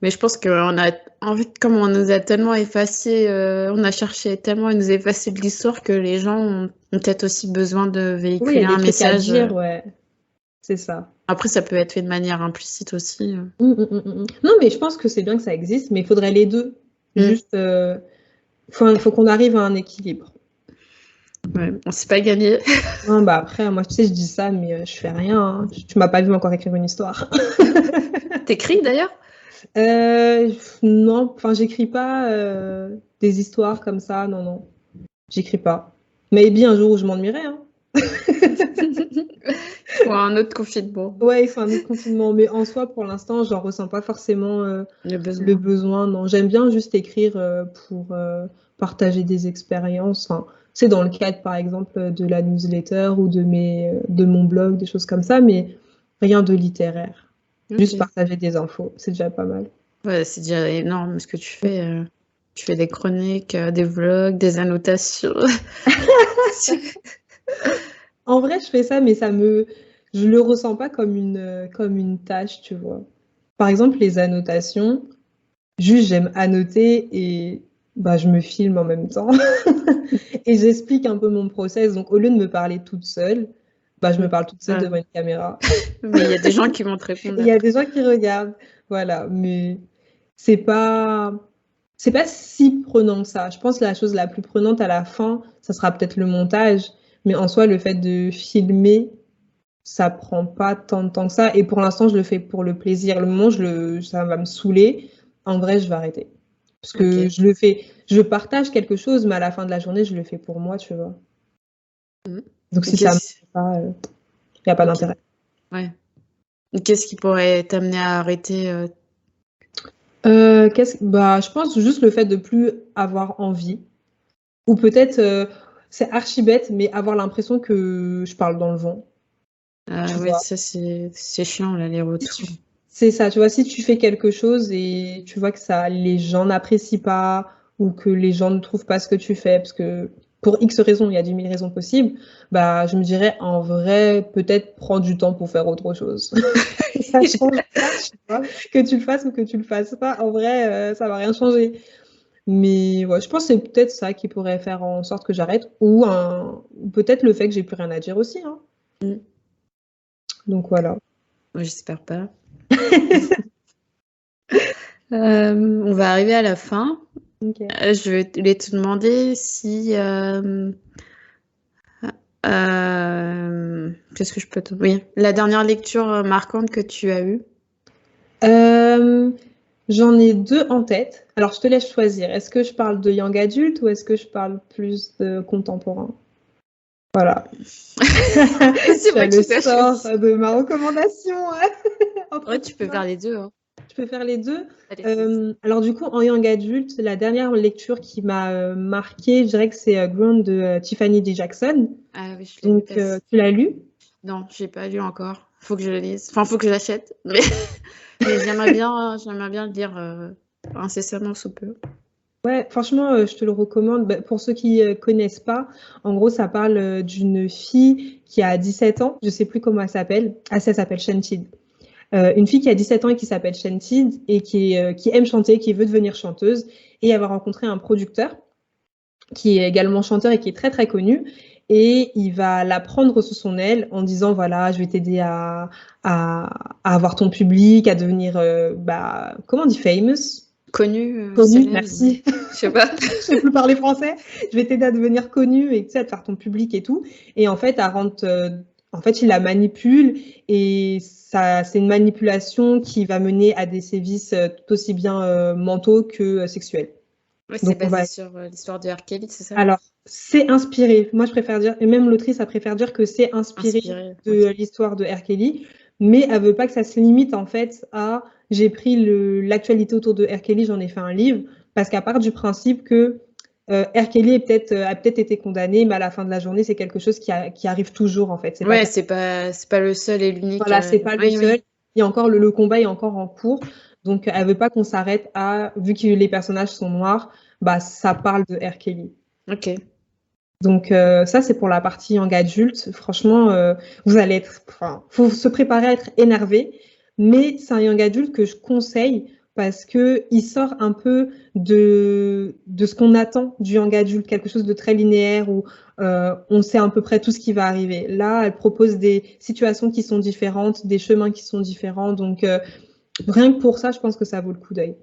Mais je pense qu'on a, en fait, comme on nous a tellement effacé, on a cherché tellement à nous effacer de l'histoire que les gens ont peut-être aussi besoin de Oui, il y véhiculer a des un trucs à message. dire, ouais, c'est ça. Après, ça peut être fait de manière implicite aussi. Non, mais je pense que c'est bien que ça existe, mais il faudrait les deux. Mm. Juste, faut qu'on arrive à un équilibre. Ouais, on s'est pas gagné. Non, bah après, moi, tu sais, je dis ça, mais je fais rien, hein. Tu m'as pas vu encore écrire une histoire. T'écris d'ailleurs? Non, enfin, j'écris pas des histoires comme ça, non, j'écris pas. Maybe un jour où je m'ennuierai, hein. Ou un autre confinement. Ouais, il faut un autre confinement, mais en soi, pour l'instant, j'en ressens pas forcément Le le besoin. besoin. Non, j'aime bien juste écrire pour partager des expériences. Enfin, c'est dans le cadre, par exemple, de la newsletter ou de mon blog, des choses comme ça, mais rien de littéraire. Juste Ok. partager des infos, c'est déjà pas mal. Ouais, c'est déjà énorme ce que tu fais. Tu fais des chroniques, des vlogs, des annotations. En vrai, je fais ça, mais je le ressens pas comme une tâche, tu vois. Par exemple, les annotations. Juste, j'aime annoter et bah, je me filme en même temps. Et j'explique un peu mon process. Donc, au lieu de me parler toute seule, bah, je me parle toute seule Ah. devant une caméra. Mais il y a des gens qui vont te Et répondre il y a après. des gens qui regardent. Voilà. Mais c'est pas, c'est pas si prenant que ça. Je pense que la chose la plus prenante à la fin, ça sera peut-être le montage. Mais en soi, le fait de filmer, ça prend pas tant de temps que ça. Et pour l'instant, je le fais pour le plaisir. Le moment où ça va me saouler, en vrai, je vais arrêter. Parce que Ok. je le fais, je partage quelque chose, mais à la fin de la journée, je le fais pour moi, tu vois. Mm. Donc Et si ça me Qu'est-ce... plaît pas, il n'y a pas Ok. d'intérêt. Ouais. Et qu'est-ce qui pourrait t'amener à arrêter Bah, je pense juste le fait de plus avoir envie. Ou peut-être, c'est archi bête, mais avoir l'impression que je parle dans le vent, tu ouais, vois. ça c'est chiant là, les Si retours. tu- C'est ça, tu vois, si tu fais quelque chose et tu vois que ça, les gens n'apprécient pas ou que les gens ne trouvent pas ce que tu fais, parce que pour X raisons, il y a 10 000 raisons possibles, bah, je me dirais, en vrai, peut-être prends du temps pour faire autre chose. Ça change pas, tu vois, que tu le fasses ou que tu le fasses pas. En vrai, ça va rien changer. Mais ouais, je pense que c'est peut-être ça qui pourrait faire en sorte que j'arrête, ou peut-être le fait que j'ai plus rien à dire aussi, hein. Donc voilà. Moi, j'espère pas. On va arriver à la fin. Ok. Je vais te demander si... qu'est-ce que je peux te... Oui, la dernière lecture marquante que tu as eue. J'en ai 2 en tête. Alors, je te laisse choisir. Est-ce que je parle de young adulte ou est-ce que je parle plus de contemporain? Voilà. C'est Tu as moi le qui t'ai sort choisi. de ma recommandation. Entre Ouais, tu peux faire les deux. Hein. Je peux faire les deux. Allez, Alors du coup, en young adulte, la dernière lecture qui m'a marquée, je dirais que c'est Ground de Tiffany D. Jackson. ah oui, je l'ai lu Donc, passer. tu l'as lu? Non, j'ai pas lu encore. Faut que je le lise. Enfin, faut que je l'achète. Mais, mais j'aimerais bien le lire incessamment sous peu. Ouais, franchement, je te le recommande. Bah, pour ceux qui connaissent pas, en gros, ça parle d'une fille qui a 17 ans. Je sais plus comment elle s'appelle. Ah, ça s'appelle Shantid. Une fille qui a 17 ans et qui s'appelle Shantid et qui aime chanter, qui veut devenir chanteuse. Et elle va rencontrer un producteur qui est également chanteur et qui est très très connu. Et il va la prendre sous son aile en disant, voilà, je vais t'aider à avoir ton public, à devenir, bah, comment on dit, famous? Connu, Connu, célèbre. merci. Je sais pas. Je sais plus parler français. Je vais t'aider à devenir connu et tu sais, à te faire ton public et tout. Et en fait, en fait, il la manipule et ça, c'est une manipulation qui va mener à des sévices tout aussi bien mentaux que sexuels. Ouais, c'est Donc, on basé va. sur l'histoire de R. Kelly, c'est ça? Alors, c'est inspiré. Moi, je préfère dire, et même l'autrice, elle préfère dire que c'est inspiré Inspiré. de Ok. l'histoire de R. Kelly, mais elle veut pas que ça se limite en fait à j'ai pris l'actualité autour de R. Kelly, j'en ai fait un livre, parce qu'à part du principe que R. Kelly a peut-être été condamné, mais à la fin de la journée, c'est quelque chose qui arrive toujours en fait. C'est pas Ouais, c'est pas le seul et l'unique. voilà, c'est pas le Oui, seul. oui. Il y a encore le combat est encore en cours, donc elle veut pas qu'on s'arrête à vu que les personnages sont noirs, bah ça parle de R. Kelly. Ok. Donc ça, c'est pour la partie young adulte. Franchement, vous allez être, enfin, faut se préparer à être énervé, mais c'est un young adulte que je conseille parce que il sort un peu de ce qu'on attend du young adulte, quelque chose de très linéaire où on sait à peu près tout ce qui va arriver. Là, elle propose des situations qui sont différentes, des chemins qui sont différents. Donc rien que pour ça, je pense que ça vaut le coup d'œil.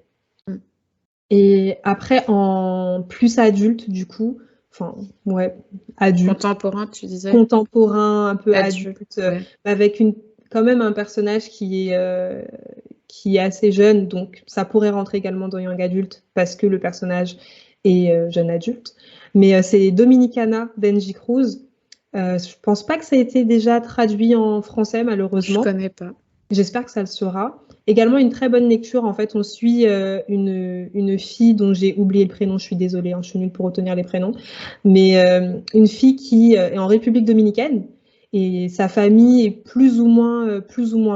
Mm. Et après, en plus adulte, du coup, enfin, ouais, adulte, Contemporain, tu disais? contemporain, un peu Adulte, adulte, ouais. avec quand même un personnage qui est assez jeune, donc ça pourrait rentrer également dans Young Adulte, parce que le personnage est jeune adulte. Mais c'est Dominicana d'Angie Cruz. Je pense pas que ça a été déjà traduit en français, Je malheureusement. connais pas. J'espère que ça le sera. Également, une très bonne lecture. En fait, on suit une fille dont j'ai oublié le prénom. Je suis désolée, hein, je suis nulle pour retenir les prénoms. Mais une fille qui est en République dominicaine et sa famille est plus ou moins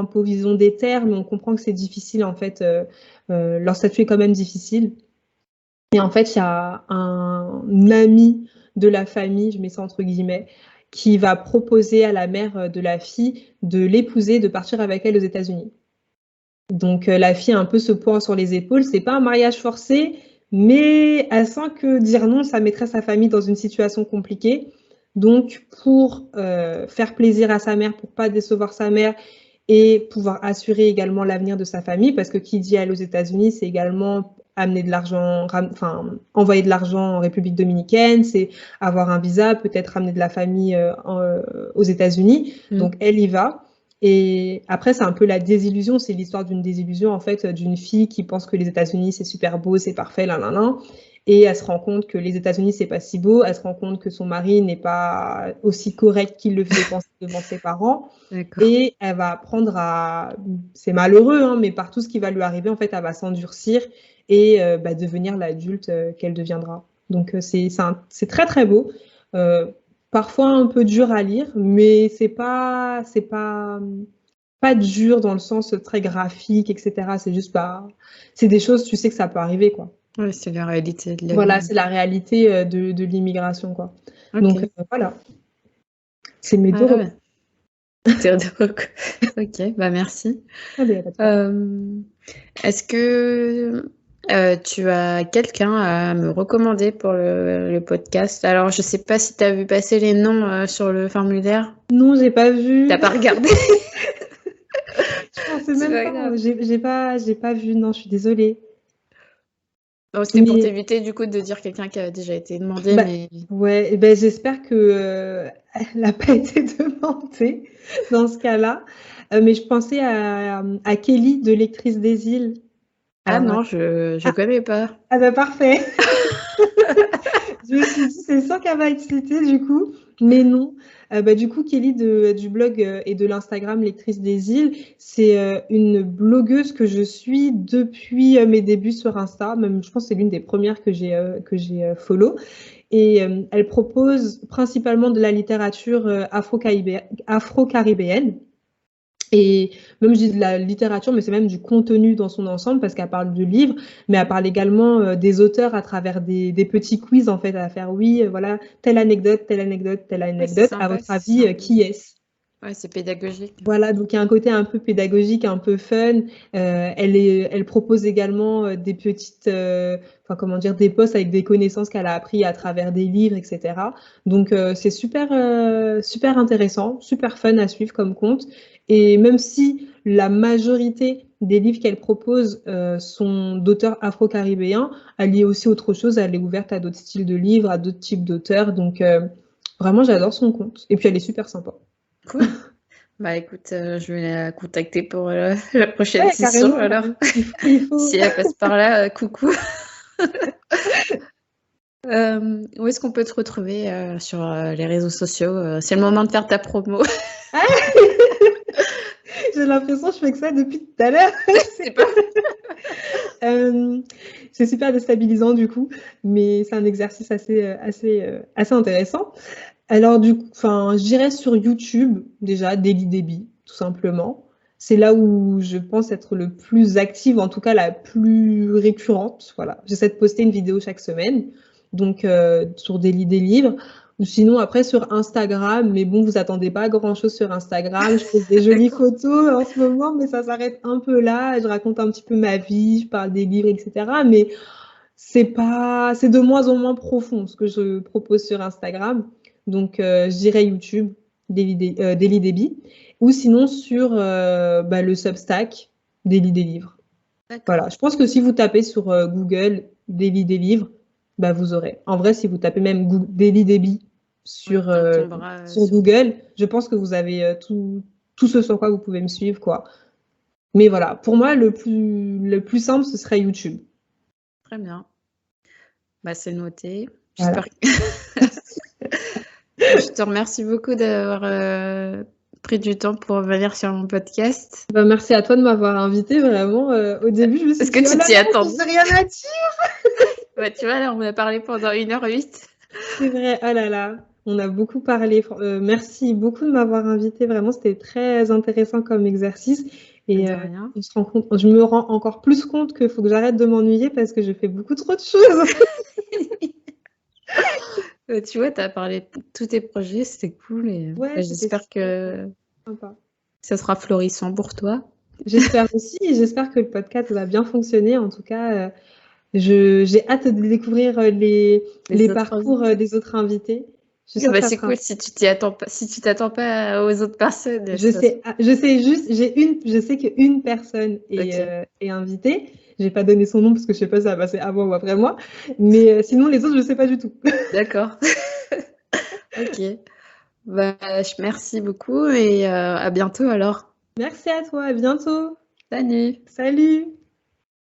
pauvre. Ils ont des terres, mais on comprend que c'est difficile. En fait, leur statut est quand même difficile. Et en fait, il y a un ami de la famille, je mets ça entre guillemets, qui va proposer à la mère de la fille de l'épouser, de partir avec elle aux États-Unis. Donc la fille a un peu ce poids sur les épaules. C'est pas un mariage forcé, mais elle sent que dire non, ça mettrait sa famille dans une situation compliquée. Donc pour faire plaisir à sa mère, pour pas décevoir sa mère et pouvoir assurer également l'avenir de sa famille, parce que qui dit aller aux États-Unis, c'est également amener de l'argent, enfin envoyer de l'argent en République dominicaine, c'est avoir un visa, peut-être amener de la famille aux États-Unis. Donc elle y va. Et après, c'est un peu la désillusion, c'est l'histoire d'une désillusion en fait d'une fille qui pense que les États-Unis c'est super beau, c'est parfait, là, là, là. Et elle se rend compte que les États-Unis c'est pas si beau, elle se rend compte que son mari n'est pas aussi correct qu'il le faisait penser devant ses parents. Et elle va apprendre à, c'est malheureux, hein, mais par tout ce qui va lui arriver, en fait, elle va s'endurcir et devenir l'adulte qu'elle deviendra. Donc c'est très très beau. Parfois un peu dur à lire, mais c'est pas dur dans le sens très graphique, etc. C'est juste c'est des choses, tu sais que ça peut arriver, quoi. Ouais, c'est la réalité de la Voilà, vie. c'est la réalité de l'immigration, quoi. Donc Ok. voilà, c'est mes 2 Ah ouais. recours. Ok, bah merci. Ah beh, y a pas de quoi. Euh, Est-ce que tu as quelqu'un à me recommander pour le podcast? Alors, je sais pas si tu as vu passer les noms sur le formulaire. Non, j'ai pas vu. T'as pas regardé? Je pensais C'est même pas pas, grave. j'ai pas vu, non, je suis désolée. Bon, c'était pour Mais t'éviter du coup de dire quelqu'un qui a déjà été demandé, bah, mais ouais, et ben j'espère que elle n'a pas été demandée dans ce cas-là. Mais je pensais à Kelly de Lectrice des îles. ah Alors, non, je ah, connais pas. ah bah parfait. Je me suis dit, c'est sûr qu'elle va être citée du coup, mais non. Bah, du coup, Kelly du blog et de l'Instagram Lectrice des îles, c'est une blogueuse que je suis depuis mes débuts sur Insta. Même, je pense que c'est l'une des premières que j'ai follow. Et elle propose principalement de la littérature afro-caribéenne. Et même je dis de la littérature, mais c'est même du contenu dans son ensemble parce qu'elle parle de livres, mais elle parle également des auteurs à travers des petits quiz en fait à faire. Oui, voilà, telle anecdote, telle anecdote, telle Ouais, c'est anecdote. À sympa, votre avis, qui est-ce? ouais, c'est pédagogique. Voilà, donc il y a un côté un peu pédagogique, un peu fun. Elle propose également des petites, enfin comment dire, des posts avec des connaissances qu'elle a appris à travers des livres, etc. Donc c'est super intéressant, super fun à suivre comme compte. Et même si la majorité des livres qu'elle propose sont d'auteurs afro-caribéens, elle y est aussi autre chose. Elle est ouverte à d'autres styles de livres, à d'autres types d'auteurs. Donc vraiment, j'adore son compte. Et puis elle est super sympa. Cool. Bah écoute, je vais la contacter pour la prochaine Ouais, session carrément. alors. Il faut. Si elle passe par là, coucou. Où est-ce qu'on peut te retrouver sur les réseaux sociaux? C'est le moment de faire ta promo. J'ai l'impression que je fais que ça depuis tout à l'heure. C'est pas... Euh, c'est super déstabilisant du coup, mais c'est un exercice assez intéressant. Alors du coup, enfin, je dirais sur YouTube déjà, Daily Debbie, tout simplement. C'est là où je pense être le plus active, en tout cas la plus récurrente. Voilà, j'essaie de poster une vidéo chaque semaine, donc sur des livres. Ou sinon après sur Instagram, mais bon, vous attendez pas grand-chose sur Instagram. Je pose des jolies D'accord. photos en ce moment, mais ça s'arrête un peu là. Je raconte un petit peu ma vie, je parle des livres, etc. Mais c'est de moins en moins profond ce que je propose sur Instagram. Donc, je dirais YouTube, Daily Debbie, ou sinon sur le Substack, Daily des livres. D'accord. Voilà, je pense que si vous tapez sur Google Daily des livres, bah, vous aurez. En vrai, si vous tapez même Daily Debbie Ouais, sur, on euh, tombera sur sur... Google, je pense que vous avez tout ce sur quoi vous pouvez me suivre, quoi. Mais voilà, pour moi, le plus simple, ce serait YouTube. Très bien. Bah, c'est noté. Voilà. J'espère que... Je te remercie beaucoup d'avoir pris du temps pour venir sur mon podcast. Bah, merci à toi de m'avoir invité vraiment. Au début, je me suis Est-ce que dit, oh tu là t'y là, je attendais? sais rien à dire. Bah, tu vois, là, on a parlé pendant 1h08. C'est vrai, oh là là, on a beaucoup parlé. Merci beaucoup de m'avoir invité. Vraiment, c'était très intéressant comme exercice. Et De rien. je me rends encore plus compte qu'il faut que j'arrête de m'ennuyer parce que je fais beaucoup trop de choses. Tu vois, tu as parlé de tous tes projets, c'était cool. Et Ouais, bah, c'était j'espère super que sympa. ça sera florissant pour toi. J'espère aussi, et j'espère que le podcast va bien fonctionner. En tout cas, j'ai hâte de découvrir les Les autres parcours invités. des autres invités. Je suis Ah sûre que bah, ça c'est sera. cool si tu t'y attends pas, si tu t'attends pas aux autres personnes. Je sais juste, je sais qu'une personne Ok, est invitée. J'ai pas donné son nom parce que je sais pas si ça va passer avant ou après moi. Mais sinon, les autres, je sais pas du tout. d'accord. Ok. Bah, merci beaucoup et à bientôt alors. Merci à toi, à bientôt. Salut! Salut!